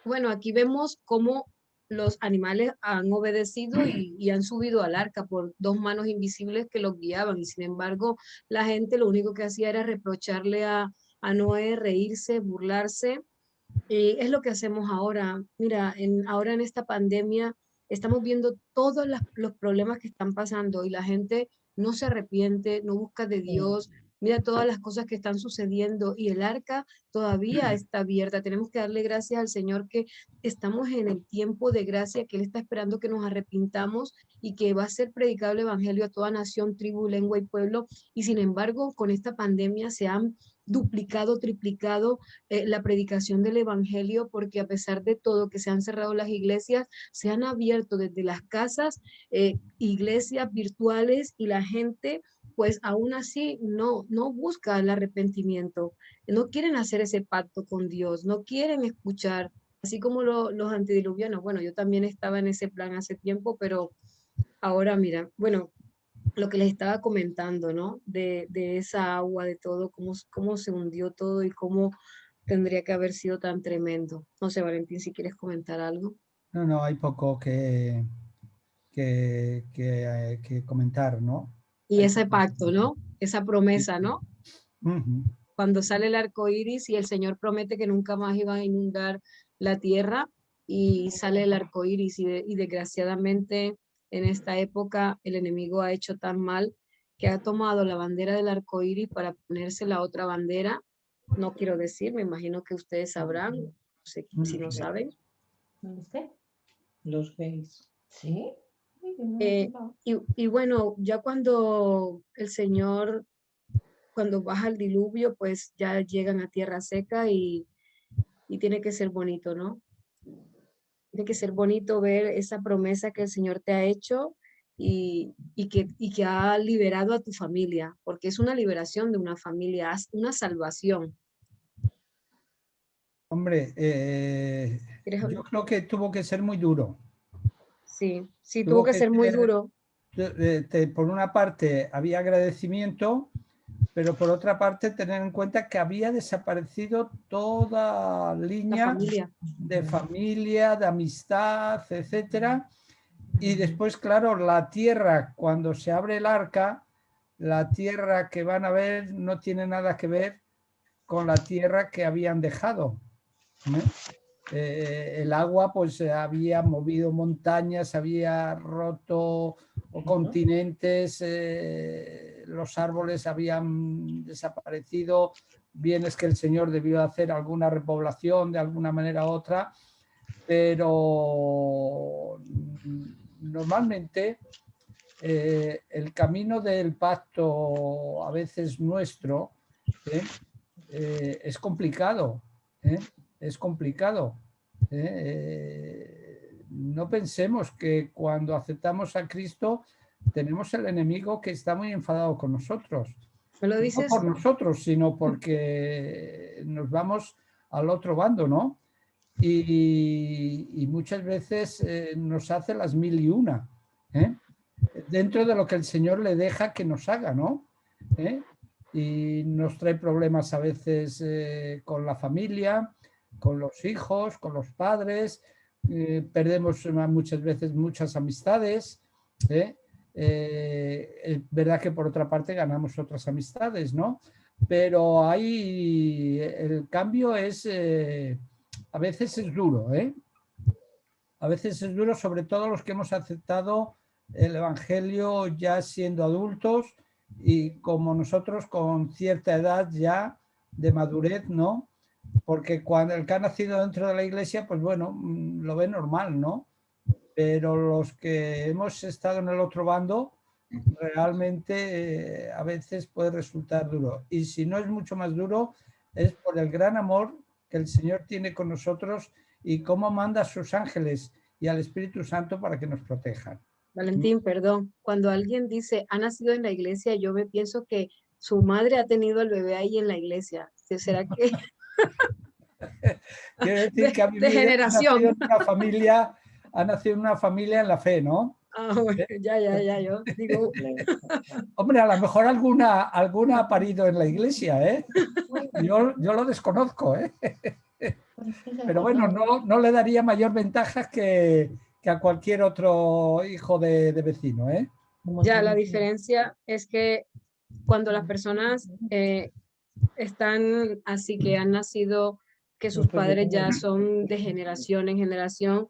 Bueno, aquí vemos cómo los animales han obedecido y han subido al arca por 2 manos invisibles que los guiaban. Y sin embargo, la gente lo único que hacía era reprocharle a Noé, reírse, burlarse. Y es lo que hacemos ahora. Mira, ahora en esta pandemia estamos viendo todos los problemas que están pasando y la gente no se arrepiente, no busca de Dios. Mira todas las cosas que están sucediendo y el arca todavía está abierta. Tenemos que darle gracias al Señor que estamos en el tiempo de gracia, que Él está esperando que nos arrepintamos y que va a ser predicado el evangelio a toda nación, tribu, lengua y pueblo. Y sin embargo, con esta pandemia se han duplicado, triplicado la predicación del evangelio, porque a pesar de todo que se han cerrado las iglesias, se han abierto desde las casas iglesias virtuales y la gente pues aún así no busca el arrepentimiento, no quieren hacer ese pacto con Dios, no quieren escuchar, así como los antediluvianos. Bueno, yo también estaba en ese plan hace tiempo, pero ahora mira, bueno, lo que les estaba comentando, ¿no? De esa agua, de todo, cómo se hundió todo y cómo tendría que haber sido tan tremendo. No sé, Valentín, si quieres comentar algo. No, hay poco que comentar, ¿no? Y ese pacto, ¿no? Esa promesa, ¿no? Uh-huh. Cuando sale el arco iris y el Señor promete que nunca más iba a inundar la tierra y sale el arco iris y desgraciadamente en esta época el enemigo ha hecho tan mal que ha tomado la bandera del arco iris para ponerse la otra bandera. No quiero decir, me imagino que ustedes sabrán, no sé si no saben. ¿Dónde está? Los gays. ¿Sí? Y bueno, ya cuando el Señor, cuando baja el diluvio, pues ya llegan a tierra seca y tiene que ser bonito, ¿no? Tiene que ser bonito ver esa promesa que el Señor te ha hecho y que ha liberado a tu familia, porque es una liberación de una familia, una salvación. Hombre, yo creo que tuvo que ser muy duro. Sí, sí, tuvo que ser muy duro. Por una parte había agradecimiento, pero por otra parte tener en cuenta que había desaparecido toda línea de familia, de amistad, etcétera. Y después, claro, la tierra, cuando se abre el arca, la tierra que van a ver no tiene nada que ver con la tierra que habían dejado. El agua pues había movido montañas, había roto continentes, los árboles habían desaparecido, bien es que el Señor debió hacer alguna repoblación de alguna manera u otra, pero normalmente el camino del pacto a veces nuestro es complicado, es complicado. No pensemos que cuando aceptamos a Cristo tenemos el enemigo que está muy enfadado con nosotros. ¿Me lo dices? No por nosotros, sino porque nos vamos al otro bando, ¿no? Y muchas veces nos hace las 1001, dentro de lo que el Señor le deja que nos haga, ¿no? Y nos trae problemas a veces con la familia, con los hijos, con los padres, perdemos muchas veces muchas amistades, es verdad que por otra parte ganamos otras amistades, ¿no? Pero ahí el cambio es, a veces es duro, a veces es duro, sobre todo los que hemos aceptado el Evangelio ya siendo adultos y como nosotros con cierta edad ya de madurez, ¿no? Porque cuando el que ha nacido dentro de la iglesia, pues bueno, lo ve normal, ¿no? Pero los que hemos estado en el otro bando, realmente a veces puede resultar duro. Y si no es mucho más duro, es por el gran amor que el Señor tiene con nosotros y cómo manda a sus ángeles y al Espíritu Santo para que nos protejan. Valentín, perdón. Cuando alguien dice, ha nacido en la iglesia, yo me pienso que su madre ha tenido el bebé ahí en la iglesia. ¿Será que? Quiere decir que ha de generación. ha nacido en una familia en la fe, ¿no? Ah, bueno, ya, yo digo. Hombre, a lo mejor alguna ha parido en la iglesia, ¿eh? Yo lo desconozco, ¿eh? Pero bueno, no le daría mayor ventaja que a cualquier otro hijo de vecino, ¿eh? Ya, la diferencia es que cuando las personas están así, que han nacido, que sus padres ya son de generación en generación,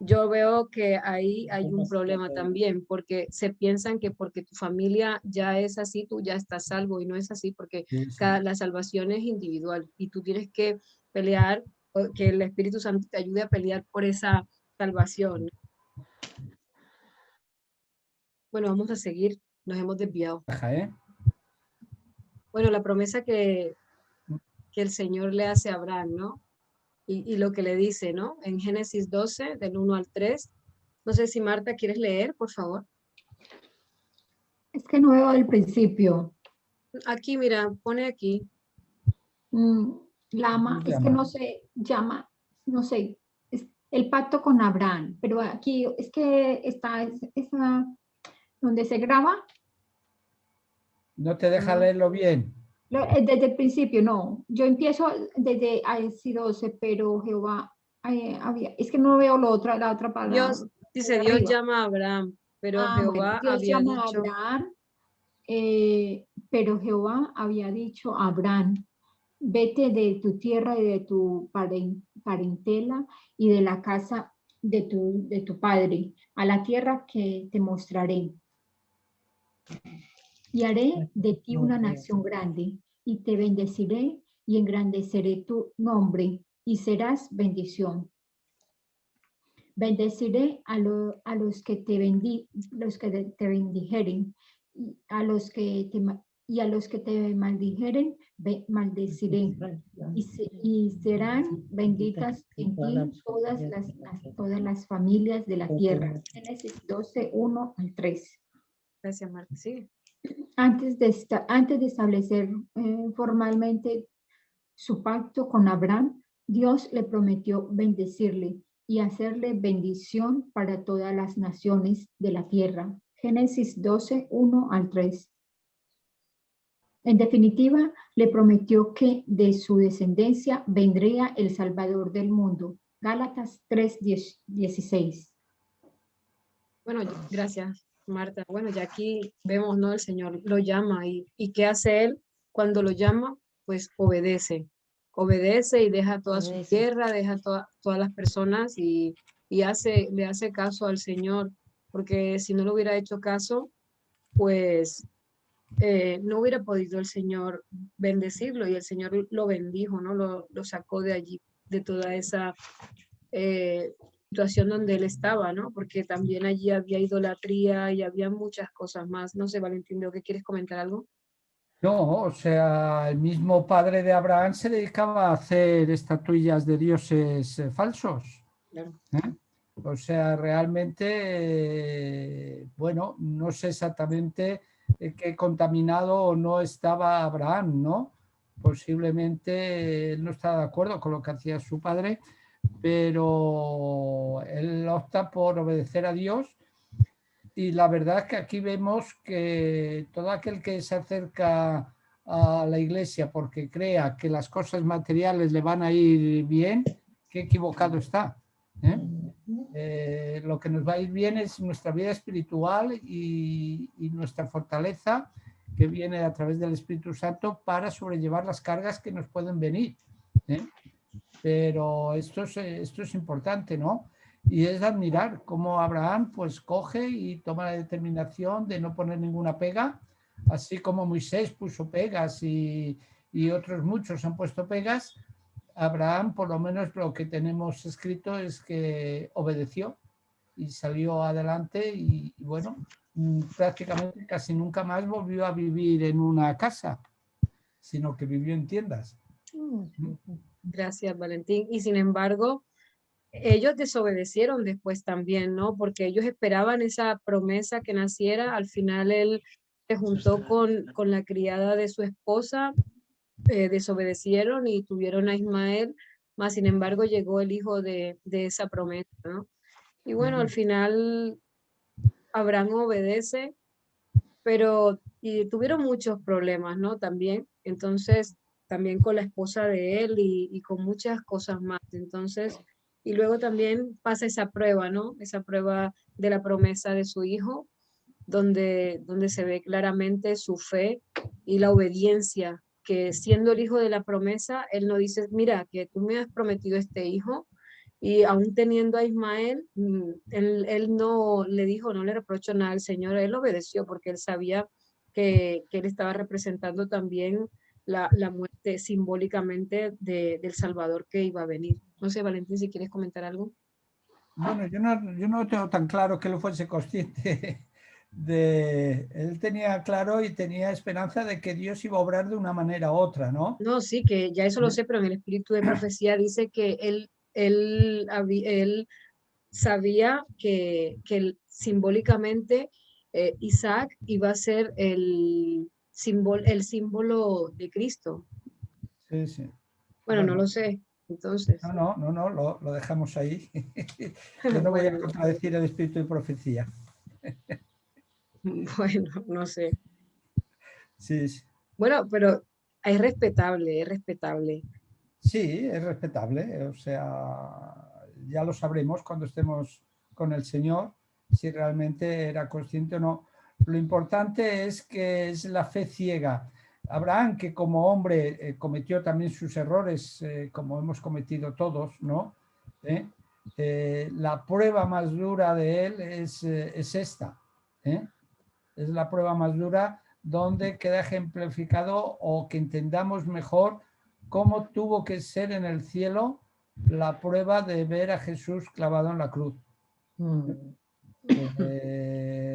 yo veo que ahí hay un problema también, porque se piensan que porque tu familia ya es así, tú ya estás salvo, y no es así, porque Sí. la salvación es individual y tú tienes que pelear, que el Espíritu Santo te ayude a pelear por esa salvación. Bueno, vamos a seguir, nos hemos desviado. Bueno, la promesa que el Señor le hace a Abraham, ¿no? Y lo que le dice, ¿no? En Génesis 12, del 1 al 3. No sé si Marta, ¿quieres leer, por favor? Es que no veo el principio. Aquí, mira, pone aquí. Es que no se llama, no sé, es el pacto con Abraham, pero aquí es que está esa donde se graba. No te deja leerlo bien. Desde el principio, no. Yo empiezo desde Génesis 12, pero Jehová es que no veo la otra palabra. Dios dice, Dios llama a Abraham, pero Jehová Dios había llama dicho. A Abraham, pero Jehová había dicho a Abraham, vete de tu tierra y de tu parentela y de la casa de tu padre, a la tierra que te mostraré. Y haré de ti una nación grande, y te bendeciré y engrandeceré tu nombre, y serás bendición. Bendeciré a los que te bendijeren, y a los que te maldijeren, maldeciré. Y serán benditas en ti todas las familias de la tierra. Génesis 12, 1 al 3. Gracias, Marta. Sí. Antes de establecer formalmente su pacto con Abraham, Dios le prometió bendecirle y hacerle bendición para todas las naciones de la tierra. Génesis 12, 1 al 3. En definitiva, le prometió que de su descendencia vendría el Salvador del mundo. Gálatas 3, 16. Bueno, gracias, Marta. Bueno, ya aquí vemos, ¿no? El Señor lo llama y ¿qué hace Él cuando lo llama? pues obedece y deja toda su Obedece. tierra, deja todas las personas y le hace caso al Señor, porque si no le hubiera hecho caso, pues no hubiera podido el Señor bendecirlo, y el Señor lo bendijo, ¿no? Lo sacó de allí, de toda esa situación donde él estaba, ¿no? Porque también allí había idolatría y había muchas cosas más. No sé, Valentín, ¿veo que quieres comentar algo? No, o sea, el mismo padre de Abraham se dedicaba a hacer estatuillas de dioses falsos. Claro. ¿Eh? O sea, realmente, bueno, no sé exactamente qué contaminado o no estaba Abraham, ¿no? Posiblemente él no estaba de acuerdo con lo que hacía su padre, pero él opta por obedecer a Dios. Y la verdad es que aquí vemos que todo aquel que se acerca a la iglesia porque crea que las cosas materiales le van a ir bien, qué equivocado está. Lo que nos va a ir bien es nuestra vida espiritual y nuestra fortaleza que viene a través del Espíritu Santo para sobrellevar las cargas que nos pueden venir. Pero esto es importante, ¿no? Y es admirar cómo Abraham pues coge y toma la determinación de no poner ninguna pega, así como Moisés puso pegas y otros muchos han puesto pegas. Abraham, por lo menos lo que tenemos escrito es que obedeció y salió adelante y bueno, prácticamente casi nunca más volvió a vivir en una casa, sino que vivió en tiendas. Gracias, Valentín. Y sin embargo, ellos desobedecieron después también, ¿no? Porque ellos esperaban esa promesa que naciera. Al final él se juntó con la criada de su esposa, desobedecieron y tuvieron a Ismael, más sin embargo llegó el hijo de esa promesa, ¿no? Y bueno, al final Abraham obedece, pero y tuvieron muchos problemas, ¿no? También, entonces, también con la esposa de él y con muchas cosas más. Entonces, y luego también pasa esa prueba, ¿no? Esa prueba de la promesa de su hijo, donde se ve claramente su fe y la obediencia, que siendo el hijo de la promesa, él no dice, mira, que tú me has prometido este hijo, y aún teniendo a Ismael, él no le dijo, no le reprochó nada al Señor, él obedeció porque él sabía que él estaba representando también la muerte simbólicamente del Salvador que iba a venir. No sé, Valentín, si quieres comentar algo. Bueno, yo no tengo tan claro que él fuese consciente él tenía claro y tenía esperanza de que Dios iba a obrar de una manera u otra, ¿no? No, sí, que ya eso lo sé, pero en el espíritu de profecía dice que él sabía que simbólicamente Isaac iba a ser el símbolo de Cristo. Sí, sí. Bueno, no Bueno, lo sé, entonces. no, lo dejamos ahí. Yo no voy a Bueno, contradecir el espíritu de profecía. bueno, no sé. Sí, sí. Bueno, pero es respetable, es respetable. Sí, es respetable, o sea, ya lo sabremos cuando estemos con el Señor, si realmente era consciente o no. Lo importante es que es la fe ciega. Abraham, que como hombre cometió también sus errores, como hemos cometido todos, ¿no? La prueba más dura de él es esta. Es la prueba más dura donde queda ejemplificado o que entendamos mejor cómo tuvo que ser en el cielo la prueba de ver a Jesús clavado en la cruz.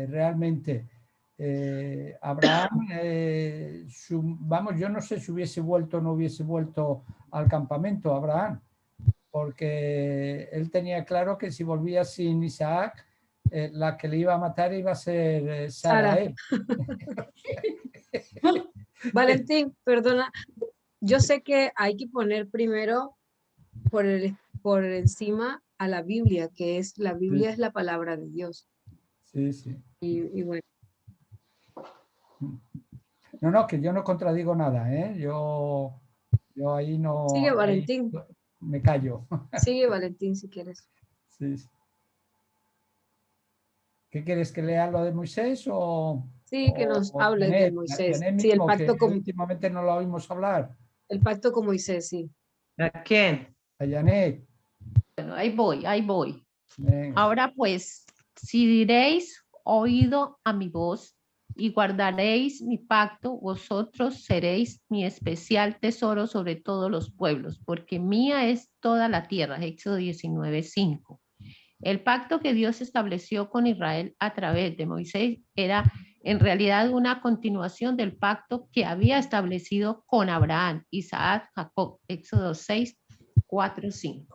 Realmente, Abraham, vamos, yo no sé si hubiese vuelto o no hubiese vuelto al campamento, Abraham, porque él tenía claro que si volvía sin Isaac, la que le iba a matar iba a ser Sara a Sara. él. Valentín, perdona, yo sé que hay que poner primero por encima a la Biblia, la Biblia es la palabra de Dios. Sí, sí. Y bueno. No, que yo no contradigo nada, ¿eh? Yo ahí Sigue, no, ahí Valentín. me callo. Sigue, Valentín, si quieres. Sí. ¿Qué quieres, que lea lo de Moisés Sí, que nos hables de Moisés. Janet Sí, el mismo, que pacto con... últimamente no lo oímos hablar? El pacto con Moisés, sí. ¿A quién? A Janet. Bueno, ahí voy, ahí voy. Venga. Ahora pues, si diréis oído a mi voz y guardaréis mi pacto, vosotros seréis mi especial tesoro sobre todos los pueblos, porque mía es toda la tierra. Éxodo 19:5. El pacto que Dios estableció con Israel a través de Moisés era en realidad una continuación del pacto que había establecido con Abraham, Isaac, Jacob. Éxodo 6:4-5.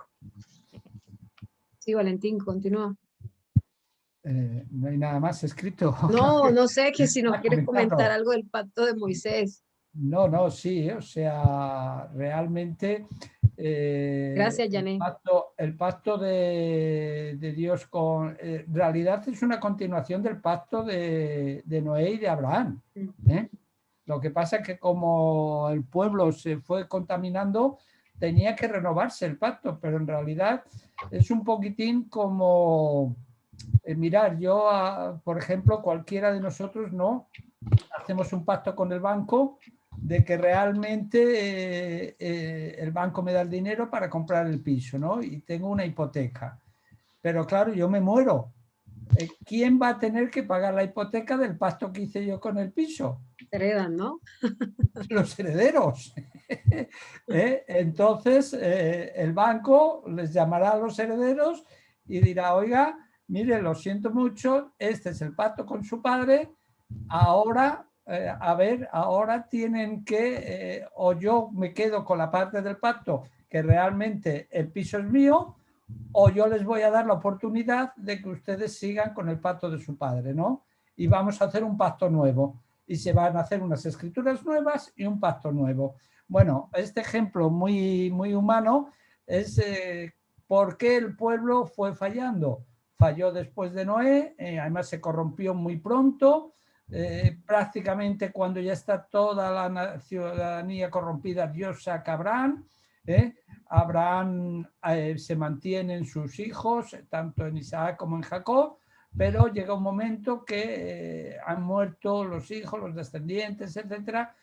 Sí, Valentín, continúa. No hay nada más escrito. No, no sé que si nos Para quieres comentar comentarlo. algo del pacto de Moisés. No, no, sí, o sea, realmente Gracias, Janet. el pacto de Dios con, en realidad es una continuación del pacto de Noé y de Abraham. ¿Eh? Lo que pasa es que como el pueblo se fue contaminando, tenía que renovarse el pacto, pero en realidad es un poquitín como, mirar, yo, por ejemplo, cualquiera de nosotros, ¿no? Hacemos un pacto con el banco de que realmente el banco me da el dinero para comprar el piso, ¿no? Y tengo una hipoteca. Pero claro, yo me muero. ¿Quién va a tener que pagar la hipoteca del pacto que hice yo con el piso? Heredan, ¿no? Los herederos. Entonces, el banco les llamará a los herederos y dirá, oiga, mire, lo siento mucho, este es el pacto con su padre, ahora, a ver, ahora tienen que, o yo me quedo con la parte del pacto, que realmente el piso es mío, o yo les voy a dar la oportunidad de que ustedes sigan con el pacto de su padre, ¿no? Y vamos a hacer un pacto nuevo. Y se van a hacer unas escrituras nuevas y un pacto nuevo. Bueno, este ejemplo muy, muy humano es por qué el pueblo fue fallando. Falló después de Noé, además se corrompió muy pronto, prácticamente cuando ya está toda la ciudadanía corrompida, Dios saca a Abraham. Abraham se mantiene en sus hijos, tanto en Isaac como en Jacob, pero llega un momento que han muerto los hijos, los descendientes, etcétera,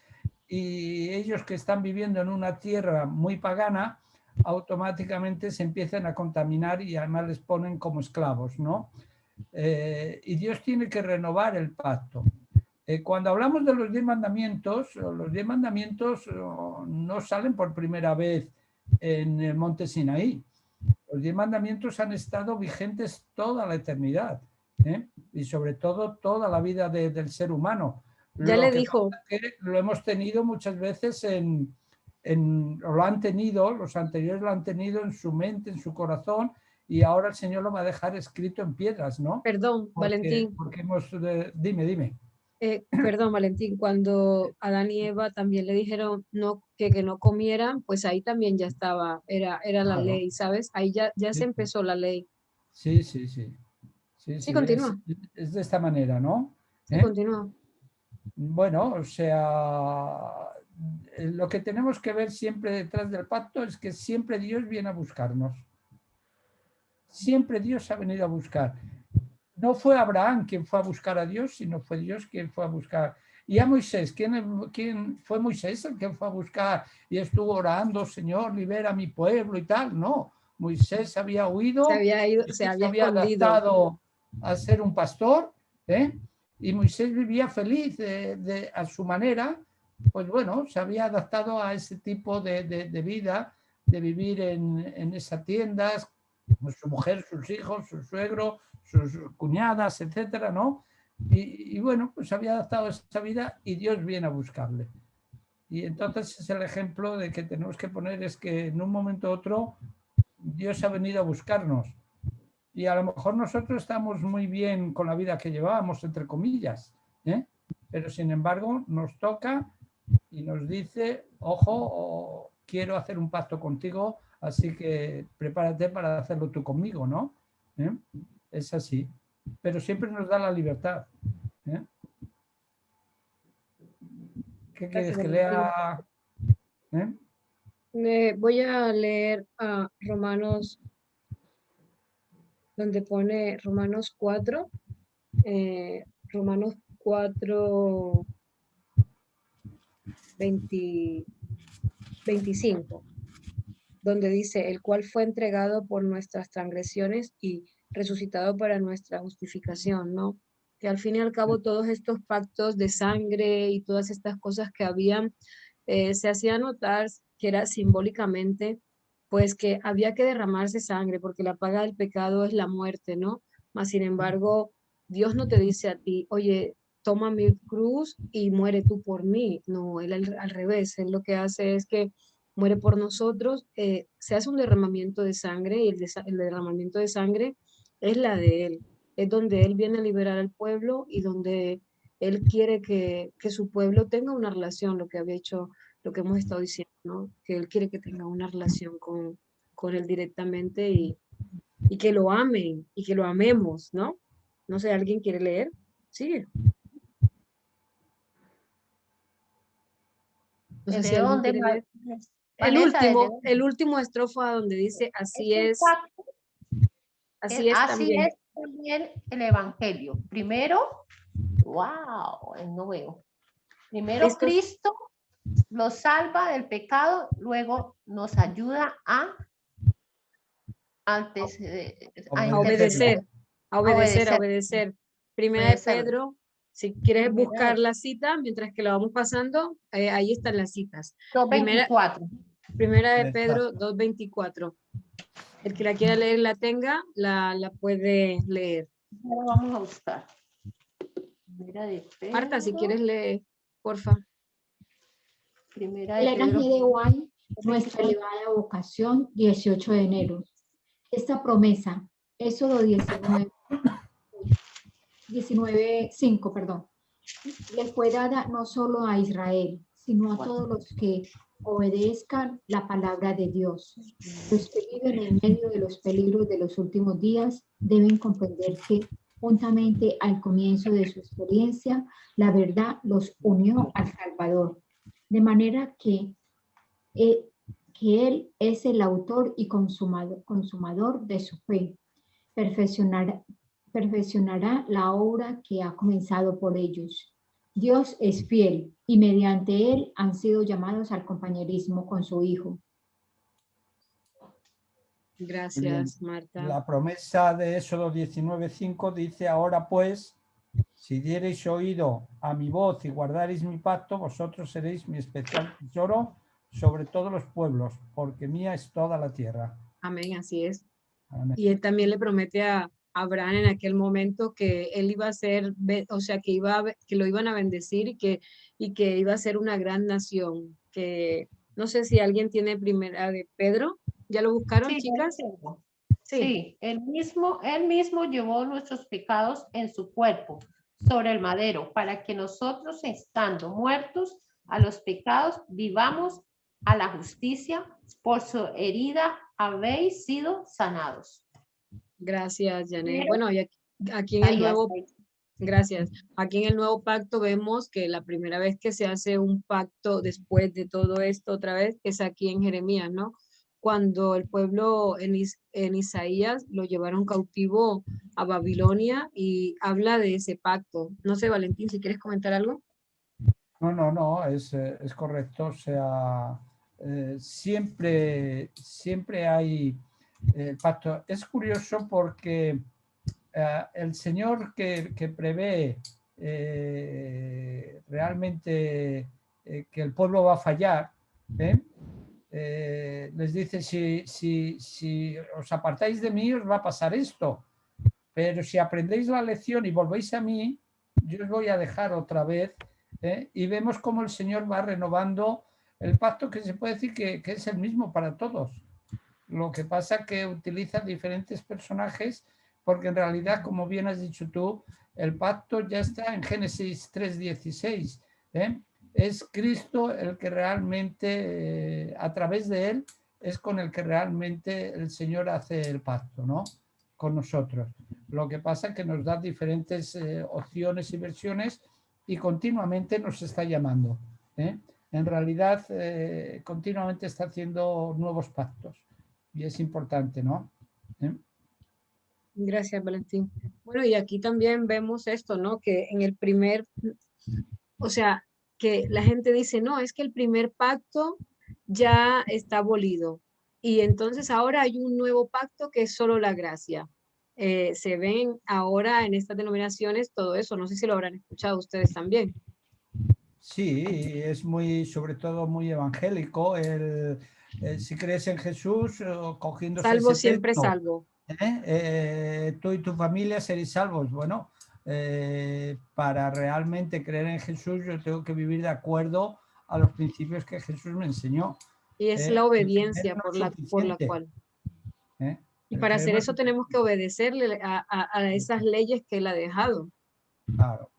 y ellos que están viviendo en una tierra muy pagana, automáticamente se empiezan a contaminar y además les ponen como esclavos, ¿no? Y Dios tiene que renovar el pacto. Cuando hablamos de los 10 mandamientos no salen por primera vez en el monte Sinaí. Los 10 mandamientos han estado vigentes toda la eternidad, y sobre todo toda la vida del ser humano. Ya le dijo. Que lo hemos tenido muchas veces o lo han tenido, los anteriores lo han tenido en su mente, en su corazón, y ahora el Señor lo va a dejar escrito en piedras, ¿no? Perdón, Valentín. Porque dime. Perdón, Valentín, cuando Adán y Eva también le dijeron que no comieran, pues ahí también ya estaba, era la Claro. ley, ¿sabes? Ahí ya Sí. se empezó la ley. Sí. Sí, continúa. Es de esta manera, ¿no? Sí, continúa. Bueno, o sea, lo que tenemos que ver siempre detrás del pacto es que siempre Dios viene a buscarnos. Siempre Dios ha venido a buscar. No fue Abraham quien fue a buscar a Dios, sino fue Dios quien fue a buscar. Y a Moisés, ¿quién fue Moisés el que fue a buscar y estuvo orando, Señor, libera a mi pueblo y tal? No, Moisés había huido, se había había escondido. adaptado a ser un pastor, y Moisés vivía feliz a su manera, pues bueno, se había adaptado a ese tipo de vida, de vivir en esas tiendas, con su mujer, sus hijos, su suegro, sus cuñadas, etcétera, ¿no? Y bueno, pues había adaptado a esa vida y Dios viene a buscarle. Y entonces es el ejemplo de que tenemos que poner, es que en un momento u otro Dios ha venido a buscarnos. Y a lo mejor nosotros estamos muy bien con la vida que llevábamos, entre comillas, pero sin embargo nos toca y nos dice, ojo, quiero hacer un pacto contigo, así que prepárate para hacerlo tú conmigo, ¿no? Es así. Pero siempre nos da la libertad. ¿Qué quieres que lea? Voy a leer a Romanos, donde pone Romanos 4, Romanos 4, 20, 25, donde dice, el cual fue entregado por nuestras transgresiones y resucitado para nuestra justificación, ¿no? Que al fin y al cabo todos estos pactos de sangre y todas estas cosas que habían, se hacía notar que era simbólicamente, pues que había que derramarse sangre, porque la paga del pecado es la muerte, ¿no? Mas sin embargo, Dios no te dice a ti, oye, toma mi cruz y muere tú por mí. No, él al revés, él lo que hace es que muere por nosotros, se hace un derramamiento de sangre y el derramamiento de sangre es la de él, es donde él viene a liberar al pueblo y donde él quiere que su pueblo tenga una relación, lo que había hecho, lo que hemos estado diciendo, ¿no? Que él quiere que tenga una relación con él directamente y que lo amen y que lo amemos, ¿no? No sé, ¿alguien quiere leer? Sigue. No sé si ¿De alguien dónde, quiere leer. Vanessa? ¿Desde dónde? El último estrofa donde dice, así un es, pacto, así es así también. es también el evangelio. Primero, wow, no veo. Primero Cristo nos salva del pecado, luego nos ayuda a antes a obedecer, a obedecer, a obedecer. Primera de Pedro, si quieres buscar la cita, mientras que lo vamos pasando, ahí están las citas. 2:24. Primera de Pedro 2:24. El que la quiera leer la tenga, la puede leer. Ahora vamos a buscar. Primera de Pedro. Marta, si quieres leer, porfa. Primera de Elena Pedro. G. de White, nuestra elevada vocación, 18 de enero. Esta promesa, Éxodo 19:5, perdón, le fue dada no solo a Israel, sino a todos los que obedezcan la palabra de Dios. Los que viven en medio de los peligros de los últimos días deben comprender que, juntamente al comienzo de su experiencia, la verdad los unió al Salvador. De manera que Él es el autor y consumador de su fe. Perfeccionará la obra que ha comenzado por ellos. Dios es fiel y mediante Él han sido llamados al compañerismo con su Hijo. Gracias, Marta. La promesa de Éxodo 19:5 dice, ahora pues, si diereis oído a mi voz y guardareis mi pacto, vosotros seréis mi especial tesoro sobre todos los pueblos, porque mía es toda la tierra. Amén, así es. Amén. Y él también le promete a Abraham en aquel momento que él iba a ser, o sea, que lo iban a bendecir y que iba a ser una gran nación. Que no sé si alguien tiene primera de Pedro. ¿Ya lo buscaron, Sí, chicas? Sí, él mismo llevó nuestros pecados en su cuerpo sobre el madero, para que nosotros, estando muertos a los pecados, vivamos a la justicia. Por su herida habéis sido sanados. Gracias, Janet. Pero, bueno, y aquí en el nuevo, gracias. Aquí en el nuevo pacto vemos que la primera vez que se hace un pacto después de todo esto otra vez es aquí en Jeremías, ¿no? Cuando el pueblo en Isaías lo llevaron cautivo a Babilonia y habla de ese pacto. No sé, Valentín, si quieres comentar algo. No, es correcto. O sea, siempre hay pacto. Es curioso porque el Señor que prevé realmente que el pueblo va a fallar, les dice, si os apartáis de mí, os va a pasar esto. Pero si aprendéis la lección y volvéis a mí, yo os voy a dejar otra vez. Y vemos cómo el Señor va renovando el pacto, que se puede decir que es el mismo para todos. Lo que pasa es que utiliza diferentes personajes, porque en realidad, como bien has dicho tú, el pacto ya está en Génesis 3:16. Es Cristo el que realmente, a través de él, es con el que realmente el Señor hace el pacto, ¿no? Con nosotros. Lo que pasa es que nos da diferentes opciones y versiones y continuamente nos está llamando. En realidad, continuamente está haciendo nuevos pactos y es importante, ¿no? Gracias, Valentín. Bueno, y aquí también vemos esto, ¿no? Que en el primer, o sea, que la gente dice, no, es que el primer pacto ya está abolido. Y entonces ahora hay un nuevo pacto que es solo la gracia. Se ven ahora en estas denominaciones todo eso. No sé si lo habrán escuchado ustedes también. Sí, es muy, sobre todo muy evangélico. Si crees en Jesús, cogiéndose Salvo ese siempre texto, salvo. tú y tu familia seréis salvos. Bueno, para realmente creer en Jesús, yo tengo que vivir de acuerdo a los principios que Jesús me enseñó. Y es la El creer obediencia no es por la suficiente. cual. Y El para creer hacer no es eso tenemos que suficiente. obedecerle a esas leyes que él ha dejado. Claro.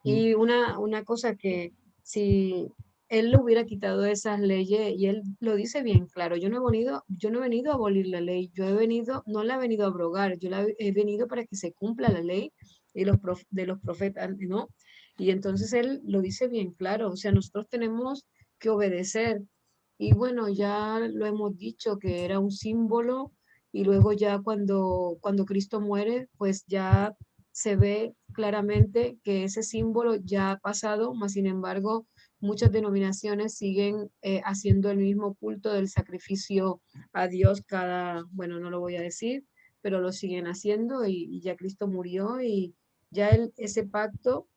Y una cosa que si él le hubiera quitado esas leyes, y él lo dice bien claro, yo no he venido a abolir la ley, no la he venido a abrogar, he venido para que se cumpla la ley de de los profetas, ¿no? Y entonces él lo dice bien claro, o sea, nosotros tenemos que obedecer. Y bueno, ya lo hemos dicho que era un símbolo, y luego ya cuando Cristo muere, pues ya se ve claramente que ese símbolo ya ha pasado, mas sin embargo, muchas denominaciones siguen haciendo el mismo culto del sacrificio a Dios bueno, no lo voy a decir, pero lo siguen haciendo y ya Cristo murió y ya ese pacto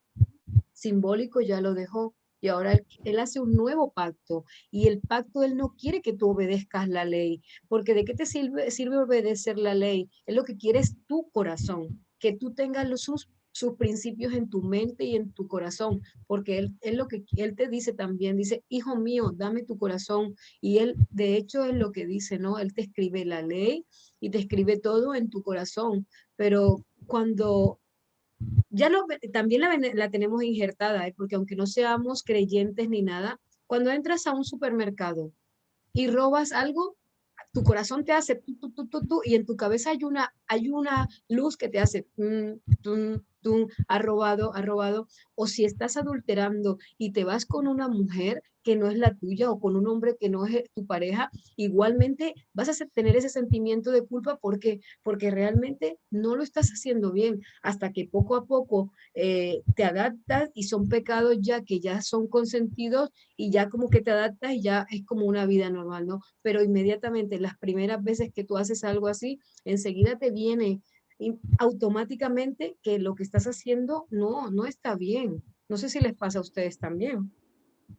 simbólico ya lo dejó. Y ahora él hace un nuevo pacto y el pacto él no quiere que tú obedezcas la ley, porque ¿de qué te sirve obedecer la ley? Él lo que quiere es tu corazón, que tú tengas sus principios en tu mente y en tu corazón, porque él lo que él te dice también, dice, hijo mío, dame tu corazón. Y él, de hecho, es lo que dice, ¿no? Él te escribe la ley y te escribe todo en tu corazón, pero cuando ya también la tenemos injertada, porque aunque no seamos creyentes ni nada, cuando entras a un supermercado y robas algo, tu corazón te hace y en tu cabeza hay una luz que te hace ha robado, ha robado. O si estás adulterando y te vas con una mujer que no es la tuya o con un hombre que no es tu pareja, igualmente vas a tener ese sentimiento de culpa porque realmente no lo estás haciendo bien, hasta que poco a poco te adaptas y son pecados ya que ya son consentidos y ya como que te adaptas y ya es como una vida normal, ¿no? Pero inmediatamente las primeras veces que tú haces algo así, enseguida te viene automáticamente que lo que estás haciendo no está bien. No sé si les pasa a ustedes también.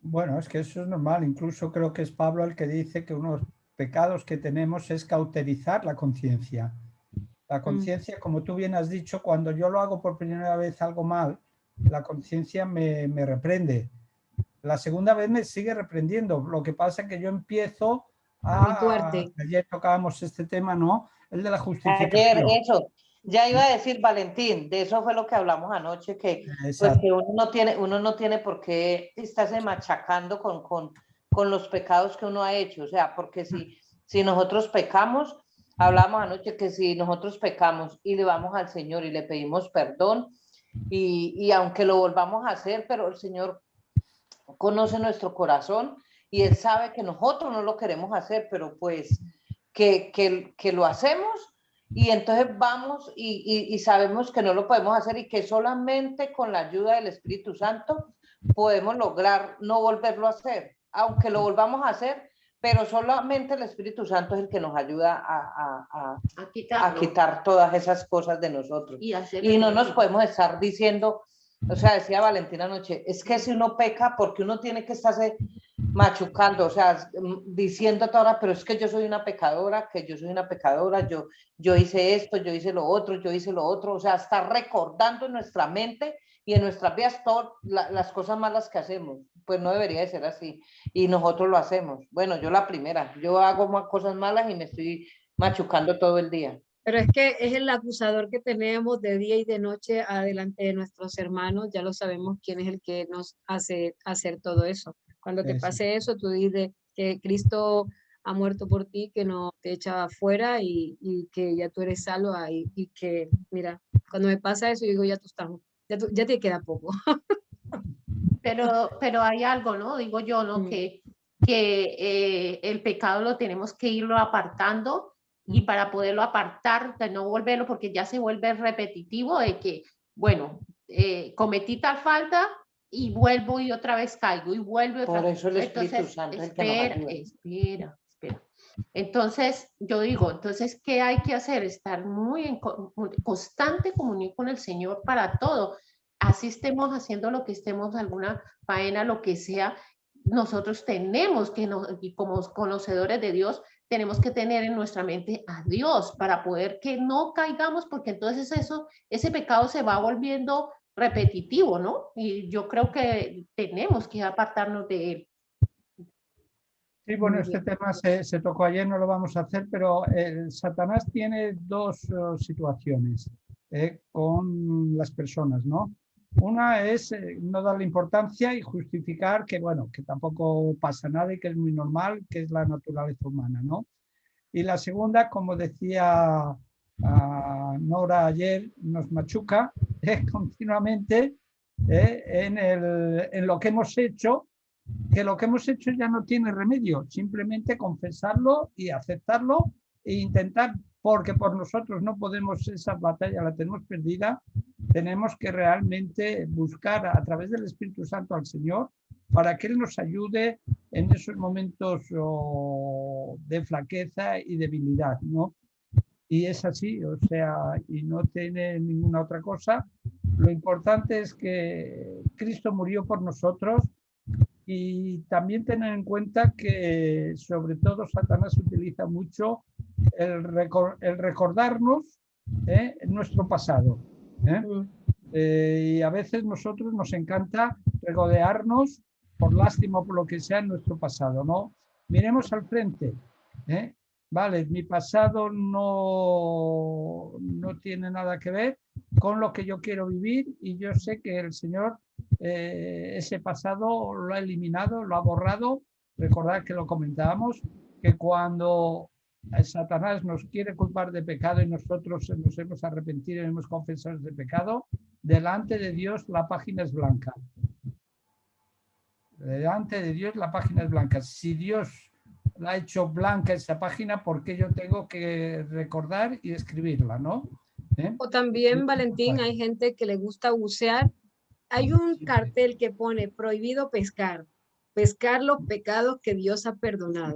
Bueno, es que eso es normal. Incluso creo que es Pablo el que dice que uno de los pecados que tenemos es cauterizar la conciencia. La conciencia, como tú bien has dicho, cuando yo lo hago por primera vez algo mal, la conciencia me reprende. La segunda vez me sigue reprendiendo. Lo que pasa es que yo empiezo Habituarte. ayer tocábamos este tema, ¿no? El de la Ayer, justificación. eso. Ya iba a decir, Valentín, de eso fue lo que hablamos anoche, que pues Exacto. que uno no tiene por qué estarse machacando con los pecados que uno ha hecho. O sea, porque si nosotros pecamos, hablamos anoche que si nosotros pecamos y le vamos al Señor y le pedimos perdón, y aunque lo volvamos a hacer, pero el Señor conoce nuestro corazón y Él sabe que nosotros no lo queremos hacer, pero pues que lo hacemos y entonces vamos y sabemos que no lo podemos hacer y que solamente con la ayuda del Espíritu Santo podemos lograr no volverlo a hacer, aunque lo volvamos a hacer, pero solamente el Espíritu Santo es el que nos ayuda a quitar todas esas cosas de nosotros. Y no nos podemos estar diciendo, o sea, decía Valentina anoche, es que si uno peca, porque uno tiene que estarse machucando, o sea, diciendo a toda hora, pero es que yo soy una pecadora, yo hice esto, yo hice lo otro, o sea, estar recordando en nuestra mente y en nuestras vidas todas las cosas malas que hacemos, pues no debería de ser así, y nosotros lo hacemos. Bueno, yo la primera, yo hago más cosas malas y me estoy machucando todo el día. Pero es que es el acusador que tenemos de día y de noche adelante de nuestros hermanos. Ya lo sabemos quién es el que nos hace hacer todo eso. Cuando te pase eso, tú dices que Cristo ha muerto por ti, que no te echa afuera y que ya tú eres salvo ahí. Y que, mira, cuando me pasa eso, yo digo, ya te queda poco. Pero hay algo, ¿no? Digo yo, ¿no? Que el pecado lo tenemos que irlo apartando y para poderlo apartar, de no volverlo, porque ya se vuelve repetitivo de que, bueno, cometí tal falta y vuelvo y otra vez caigo y vuelvo y otra Por vez. eso el Espíritu Entonces, Santo es el que nos ayuda. espera. Entonces, yo digo, entonces, ¿qué hay que hacer? Estar muy en constante comunión con el Señor para todo. Así estemos haciendo lo que estemos, alguna faena, lo que sea, nosotros tenemos que, y como conocedores de Dios, tenemos que tener en nuestra mente a Dios para poder que no caigamos, porque entonces ese pecado se va volviendo repetitivo, ¿no? Y yo creo que tenemos que apartarnos de él. Sí, bueno, este tema se tocó ayer, no lo vamos a hacer, pero Satanás tiene dos situaciones con las personas, ¿no? Una es no darle importancia y justificar que, bueno, que tampoco pasa nada y que es muy normal, que es la naturaleza humana, ¿no? Y la segunda, como decía Nora ayer, nos machuca continuamente en lo que hemos hecho, que lo que hemos hecho ya no tiene remedio, simplemente confesarlo y aceptarlo e intentar, porque por nosotros no podemos, esa batalla la tenemos perdida, tenemos que realmente buscar a través del Espíritu Santo al Señor para que Él nos ayude en esos momentos de flaqueza y debilidad, ¿no? Y es así, o sea, y no tiene ninguna otra cosa. Lo importante es que Cristo murió por nosotros. Y también tener en cuenta que sobre todo Satanás utiliza mucho el recordarnos nuestro pasado. Y a veces nosotros nos encanta regodearnos por lástima o por lo que sea en nuestro pasado, ¿no? Miremos al frente. Vale, mi pasado no tiene nada que ver con lo que yo quiero vivir y yo sé que el Señor ese pasado lo ha eliminado, lo ha borrado. Recordad que lo comentábamos, que cuando Satanás nos quiere culpar de pecado y nosotros nos hemos arrepentido y hemos confesado ese pecado, delante de Dios la página es blanca. Delante de Dios la página es blanca. Si Dios la ha hecho blanca esa página, ¿por qué yo tengo que recordar y escribirla, no? O también, Valentín, hay gente que le gusta bucear. Hay un cartel que pone prohibido pescar los pecados que Dios ha perdonado.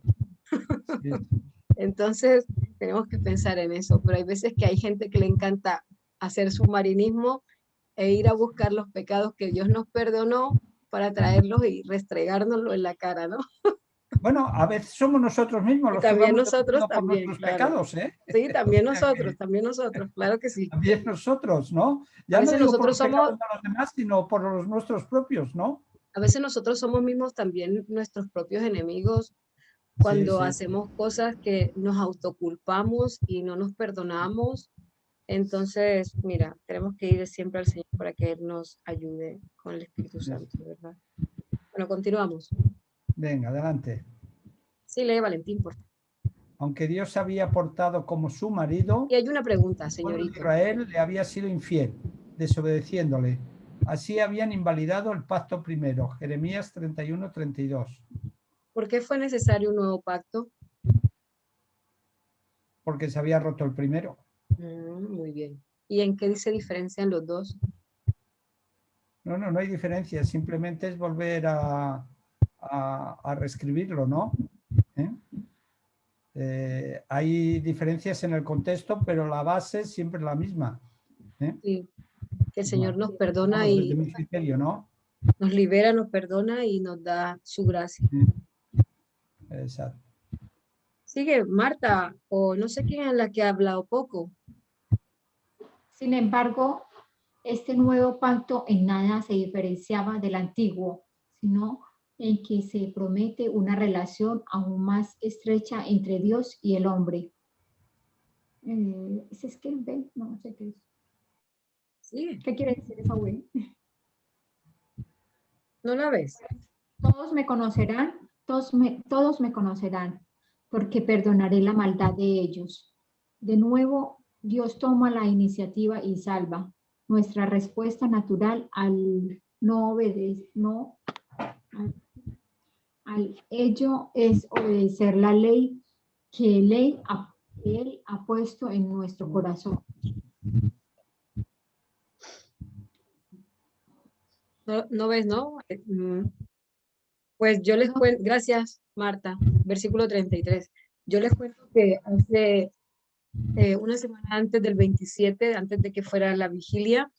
Sí. Entonces, tenemos que pensar en eso, pero hay veces que hay gente que le encanta hacer submarinismo e ir a buscar los pecados que Dios nos perdonó para traerlos y restregárnoslo en la cara, ¿no? Bueno, a veces somos nosotros mismos los también que vamos nosotros por también, nuestros claro. pecados, ¿eh? Sí, también O sea nosotros, claro que sí. También nosotros, ¿no? Ya A no veces digo por nosotros los pecados somos, de los demás, sino por los nuestros propios, ¿no? a veces nosotros somos mismos también nuestros propios enemigos Sí, cuando sí. hacemos cosas que nos autoculpamos y no nos perdonamos. Entonces, mira, tenemos que ir siempre al Señor para que Él nos ayude con el Espíritu Santo, ¿verdad? Bueno, continuamos. Venga, adelante. Sí, lee Valentín, por favor. Aunque Dios se había portado como su marido, Y hay una pregunta, el pueblo de señorito. Israel le había sido infiel, desobedeciéndole. Así habían invalidado el pacto primero. Jeremías 31-32. ¿Por qué fue necesario un nuevo pacto? Porque se había roto el primero. Muy bien. ¿Y en qué se diferencian los dos? No hay diferencia. Simplemente es volver a reescribirlo, ¿no? Hay diferencias en el contexto, pero la base es siempre la misma. Sí, que el Señor nos perdona Vamos, desde y mi criterio, ¿no? nos libera, nos perdona y nos da su gracia. Exacto. Sigue Marta, o no sé quién es la que ha hablado poco. Sin embargo, este nuevo pacto en nada se diferenciaba del antiguo, sino en que se promete una relación aún más estrecha entre Dios y el hombre. ¿Es que ven? No sé qué es. Sí, ¿Qué quiere decir esa web? ¿no la ves? Todos me conocerán, todos me conocerán, porque perdonaré la maldad de ellos. De nuevo, Dios toma la iniciativa y salva. Nuestra respuesta natural al no obedecer, al ello es obedecer la ley que Él ha puesto en nuestro corazón. no ves, ¿no? Pues yo les cuento, gracias Marta, versículo 33. Yo les cuento que hace una semana antes del 27, antes de que fuera la vigilia,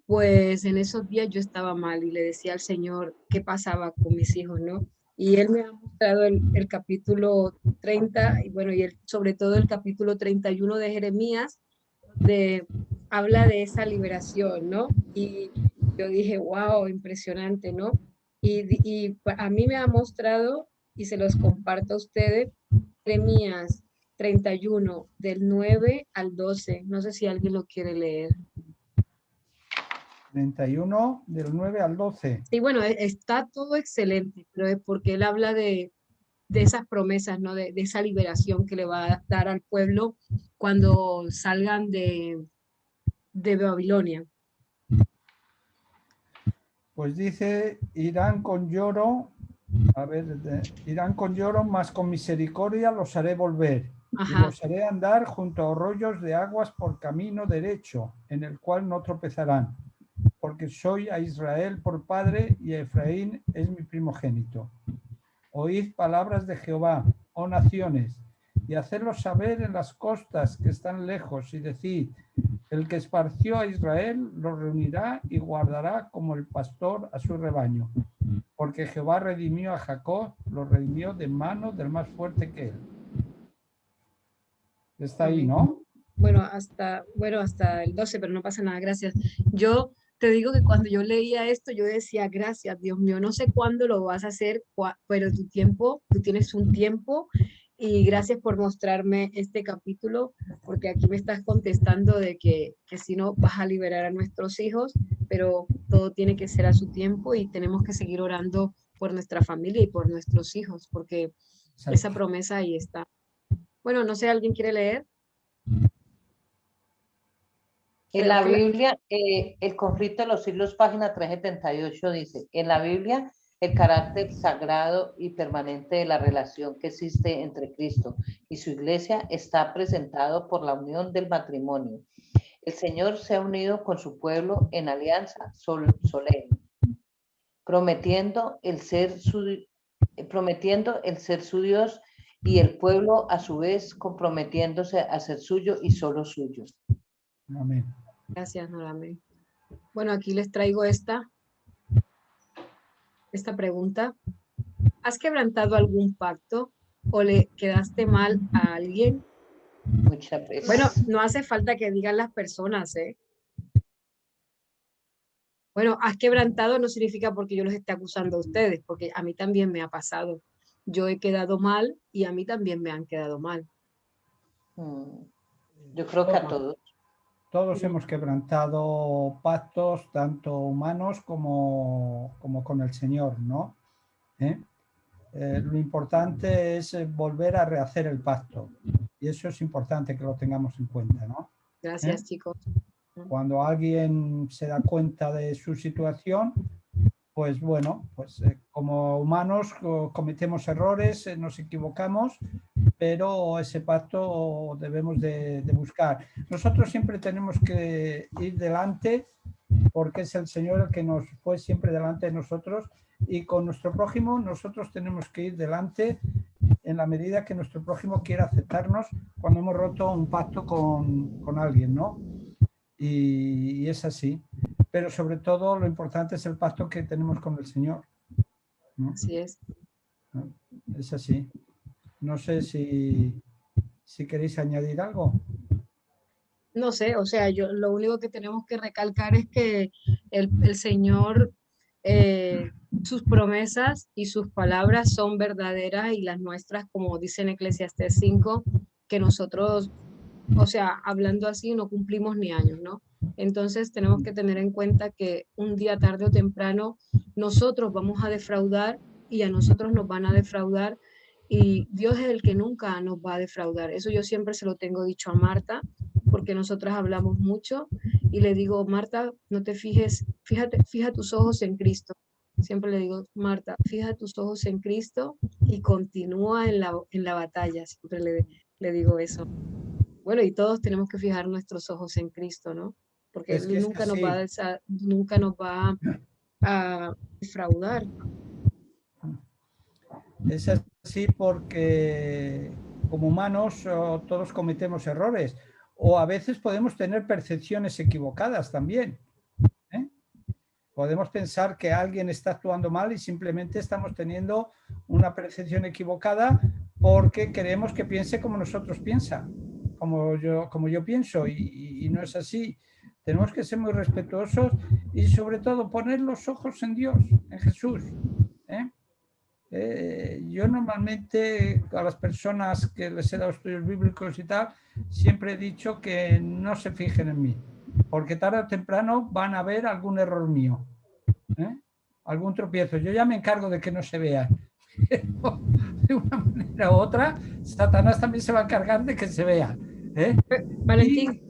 pues en esos días yo estaba mal y le decía al Señor qué pasaba con mis hijos, ¿no? Y Él me ha mostrado el capítulo 30, y bueno, sobre todo el capítulo 31 de Jeremías, habla de esa liberación, ¿no? Y yo dije, wow, impresionante, ¿no? Y a mí me ha mostrado, y se los comparto a ustedes, Jeremías 31, del 9 al 12. No sé si alguien lo quiere leer. 31 del 9 al 12. Sí, bueno, está todo excelente, pero es porque él habla de esas promesas, ¿no? De esa liberación que le va a dar al pueblo cuando salgan de Babilonia. Pues dice, irán con lloro, irán con lloro, mas con misericordia los haré volver. Ajá. Y los haré andar junto a arroyos de aguas por camino derecho, en el cual no tropezarán. Porque soy a Israel por padre y a Efraín es mi primogénito. Oíd palabras de Jehová, oh naciones, y hacedlo saber en las costas que están lejos, y decid, el que esparció a Israel lo reunirá y guardará como el pastor a su rebaño. Porque Jehová redimió a Jacob, lo redimió de mano del más fuerte que él. Está ahí, ¿no? Bueno, hasta el 12, pero no pasa nada, gracias. Yo te digo que cuando yo leía esto, yo decía, gracias, Dios mío, no sé cuándo lo vas a hacer, pero tú tienes un tiempo, y gracias por mostrarme este capítulo, porque aquí me estás contestando de que si no vas a liberar a nuestros hijos, pero todo tiene que ser a su tiempo y tenemos que seguir orando por nuestra familia y por nuestros hijos, porque esa promesa ahí está. Bueno, no sé, ¿alguien quiere leer? En la Biblia, el conflicto de los siglos, página 378, dice, en la Biblia, el carácter sagrado y permanente de la relación que existe entre Cristo y su iglesia está presentado por la unión del matrimonio. El Señor se ha unido con su pueblo en alianza solemne, prometiendo el ser su Dios, y el pueblo a su vez comprometiéndose a ser suyo y solo suyo. Amén. Gracias, nuevamente. Bueno, aquí les traigo esta pregunta. ¿Has quebrantado algún pacto o le quedaste mal a alguien? Muchas veces. Bueno, no hace falta que digan las personas, ¿eh? Bueno, has quebrantado no significa porque yo los esté acusando a ustedes, porque a mí también me ha pasado. Yo he quedado mal y a mí también me han quedado mal. Yo creo que a todos. Todos hemos quebrantado pactos, tanto humanos como con el Señor, ¿no? Lo importante es volver a rehacer el pacto. Y eso es importante que lo tengamos en cuenta, ¿no? Gracias, chicos. Cuando alguien se da cuenta de su situación, pues bueno, pues como humanos cometemos errores, nos equivocamos, pero ese pacto debemos de buscar. Nosotros siempre tenemos que ir delante, porque es el Señor el que nos fue siempre delante de nosotros, y con nuestro prójimo nosotros tenemos que ir delante en la medida que nuestro prójimo quiera aceptarnos cuando hemos roto un pacto con alguien, ¿no? Y es así. Pero sobre todo lo importante es el pacto que tenemos con el Señor, ¿no? Así es. Es así. No sé si queréis añadir algo. No sé, o sea, lo único que tenemos que recalcar es que el Señor, sus promesas y sus palabras son verdaderas, y las nuestras, como dice en Eclesiastés 5, que nosotros, o sea, hablando así, no cumplimos ni años, ¿no? Entonces tenemos que tener en cuenta que un día, tarde o temprano, nosotros vamos a defraudar y a nosotros nos van a defraudar, y Dios es el que nunca nos va a defraudar. Eso yo siempre se lo tengo dicho a Marta, porque nosotras hablamos mucho, y le digo, Marta, no te fijes, fija tus ojos en Cristo. Siempre le digo, Marta, fija tus ojos en Cristo y continúa en la batalla. Siempre le digo eso. Bueno, y todos tenemos que fijar nuestros ojos en Cristo, ¿no? Porque Es que Él es nunca así. nos va a defraudar. Es así porque como humanos todos cometemos errores o a veces podemos tener percepciones equivocadas también. Podemos pensar que alguien está actuando mal y simplemente estamos teniendo una percepción equivocada porque queremos que piense como nosotros piensa, como yo pienso, y no es así. Tenemos que ser muy respetuosos y sobre todo poner los ojos en Dios, en Jesús. Yo normalmente a las personas que les he dado estudios bíblicos y tal, siempre he dicho que no se fijen en mí, porque tarde o temprano van a ver algún error mío, algún tropiezo. Yo ya me encargo de que no se vea. De una manera u otra, Satanás también se va a encargar de que se vea. Valentín,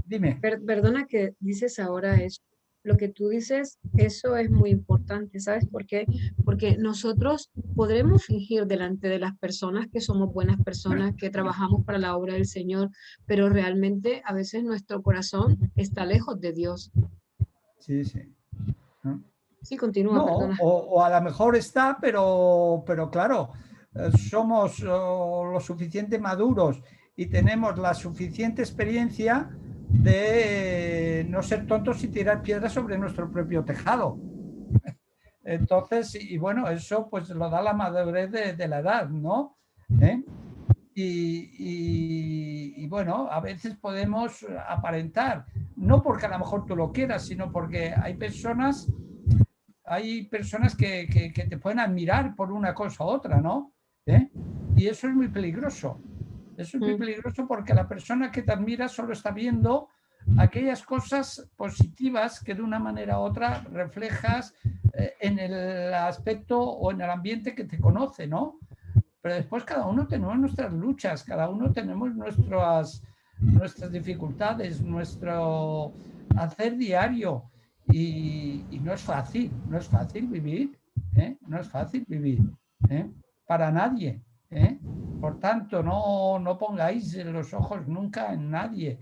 dime. Perdona que dices ahora eso. Lo que tú dices, eso es muy importante, ¿sabes por qué? Porque nosotros podremos fingir delante de las personas que somos buenas personas, que trabajamos para la obra del Señor, pero realmente a veces nuestro corazón está lejos de Dios. Sí, sí. Sí, continúa, no, perdona. O a lo mejor está, pero claro, somos lo suficiente maduros y tenemos la suficiente experiencia de no ser tontos y tirar piedras sobre nuestro propio tejado. Entonces, y bueno, eso pues lo da la madurez de la edad, ¿no? Y bueno, a veces podemos aparentar, no porque a lo mejor tú lo quieras, sino porque hay personas que te pueden admirar por una cosa u otra, ¿no? Y eso es muy peligroso. Eso es muy peligroso porque la persona que te admira solo está viendo aquellas cosas positivas que de una manera u otra reflejas en el aspecto o en el ambiente que te conoce, ¿no? Pero después cada uno tenemos nuestras luchas, cada uno tenemos nuestras dificultades, nuestro hacer diario y no es fácil vivir, no es fácil vivir, para nadie. Por tanto, no pongáis los ojos nunca en nadie.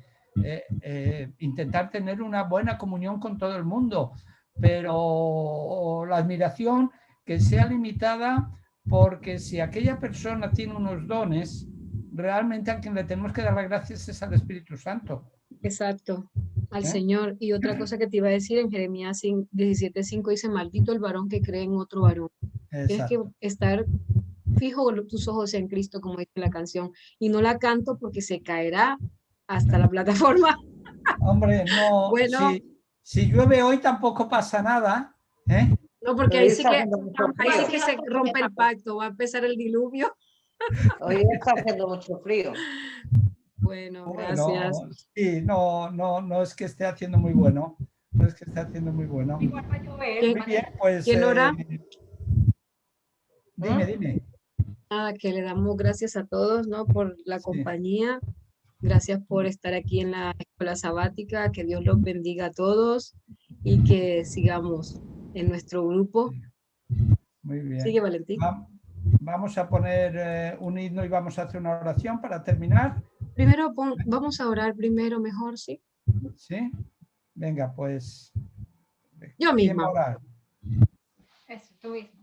Intentar tener una buena comunión con todo el mundo, pero la admiración que sea limitada, porque si aquella persona tiene unos dones, realmente a quien le tenemos que dar las gracias es al Espíritu Santo. Exacto, al Señor. Y otra cosa que te iba a decir en Jeremías 17:5 dice, maldito el varón que cree en otro varón. Exacto. Tienes que estar fijo tus ojos en Cristo, como dice la canción, y no la canto porque se caerá hasta la plataforma. Hombre, no, bueno, si llueve hoy tampoco pasa nada, No, porque ahí sí que se rompe el pacto, va a empezar el diluvio. Hoy está haciendo mucho frío. Bueno, gracias. Sí, no es que esté haciendo muy bueno. No es que esté haciendo muy bueno. Igual va a llover. Muy bien, pues. ¿Quién ora? Dime. Nada, que le damos gracias a todos, ¿no? Por la compañía. Gracias por estar aquí en la escuela sabática. Que Dios los bendiga a todos y que sigamos en nuestro grupo. Muy bien. Sigue, Valentín. Vamos a poner un himno y vamos a hacer una oración para terminar. Primero, vamos a orar primero, mejor, ¿sí? ¿Sí? Venga, pues. Yo misma. Orar? Eso, tú mismo.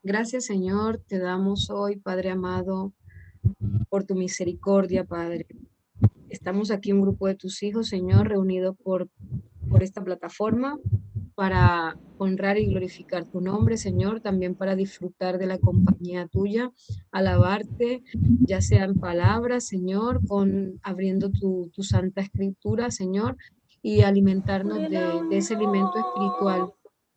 Gracias, Señor, te damos hoy, Padre amado, por tu misericordia, Padre. Estamos aquí un grupo de tus hijos, Señor, reunidos por esta plataforma para honrar y glorificar tu nombre, Señor, también para disfrutar de la compañía tuya, alabarte, ya sea en palabras, Señor, abriendo tu Santa Escritura, Señor, y alimentarnos de ese alimento espiritual.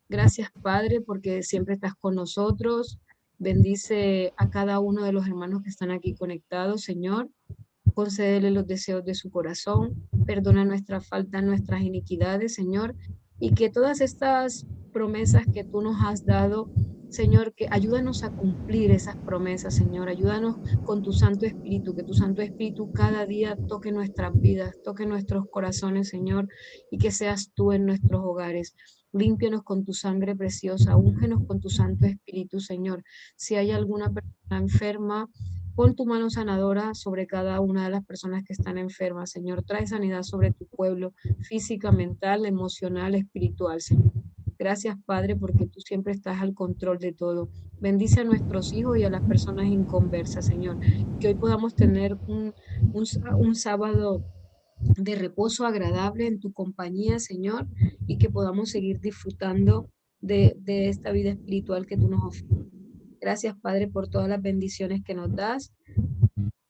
Gracias, Padre, porque siempre estás con nosotros. Bendice a cada uno de los hermanos que están aquí conectados, Señor. Concédele los deseos de su corazón. Perdona nuestras faltas, nuestras iniquidades, Señor. Y que todas estas promesas que tú nos has dado, Señor, que ayúdanos a cumplir esas promesas, Señor. Ayúdanos con tu Santo Espíritu, que tu Santo Espíritu cada día toque nuestras vidas, toque nuestros corazones, Señor, y que seas tú en nuestros hogares. Límpianos con tu sangre preciosa, úngenos con tu Santo Espíritu, Señor. Si hay alguna persona enferma, Pon tu mano sanadora sobre cada una de las personas que están enfermas, Señor. Trae sanidad sobre tu pueblo, física, mental, emocional, espiritual, Señor. Gracias, Padre, porque tú siempre estás al control de todo. Bendice a nuestros hijos y a las personas inconversas, Señor. Que hoy podamos tener un sábado de reposo agradable en tu compañía, Señor, y que podamos seguir disfrutando de esta vida espiritual que tú nos ofreces. Gracias, Padre, por todas las bendiciones que nos das.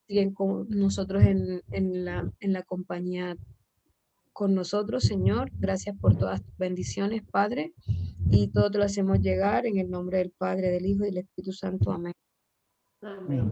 Siguen con nosotros en la compañía con nosotros, Señor. Gracias por todas tus bendiciones, Padre. Y todo te lo hacemos llegar en el nombre del Padre, del Hijo y del Espíritu Santo. Amén. Amén.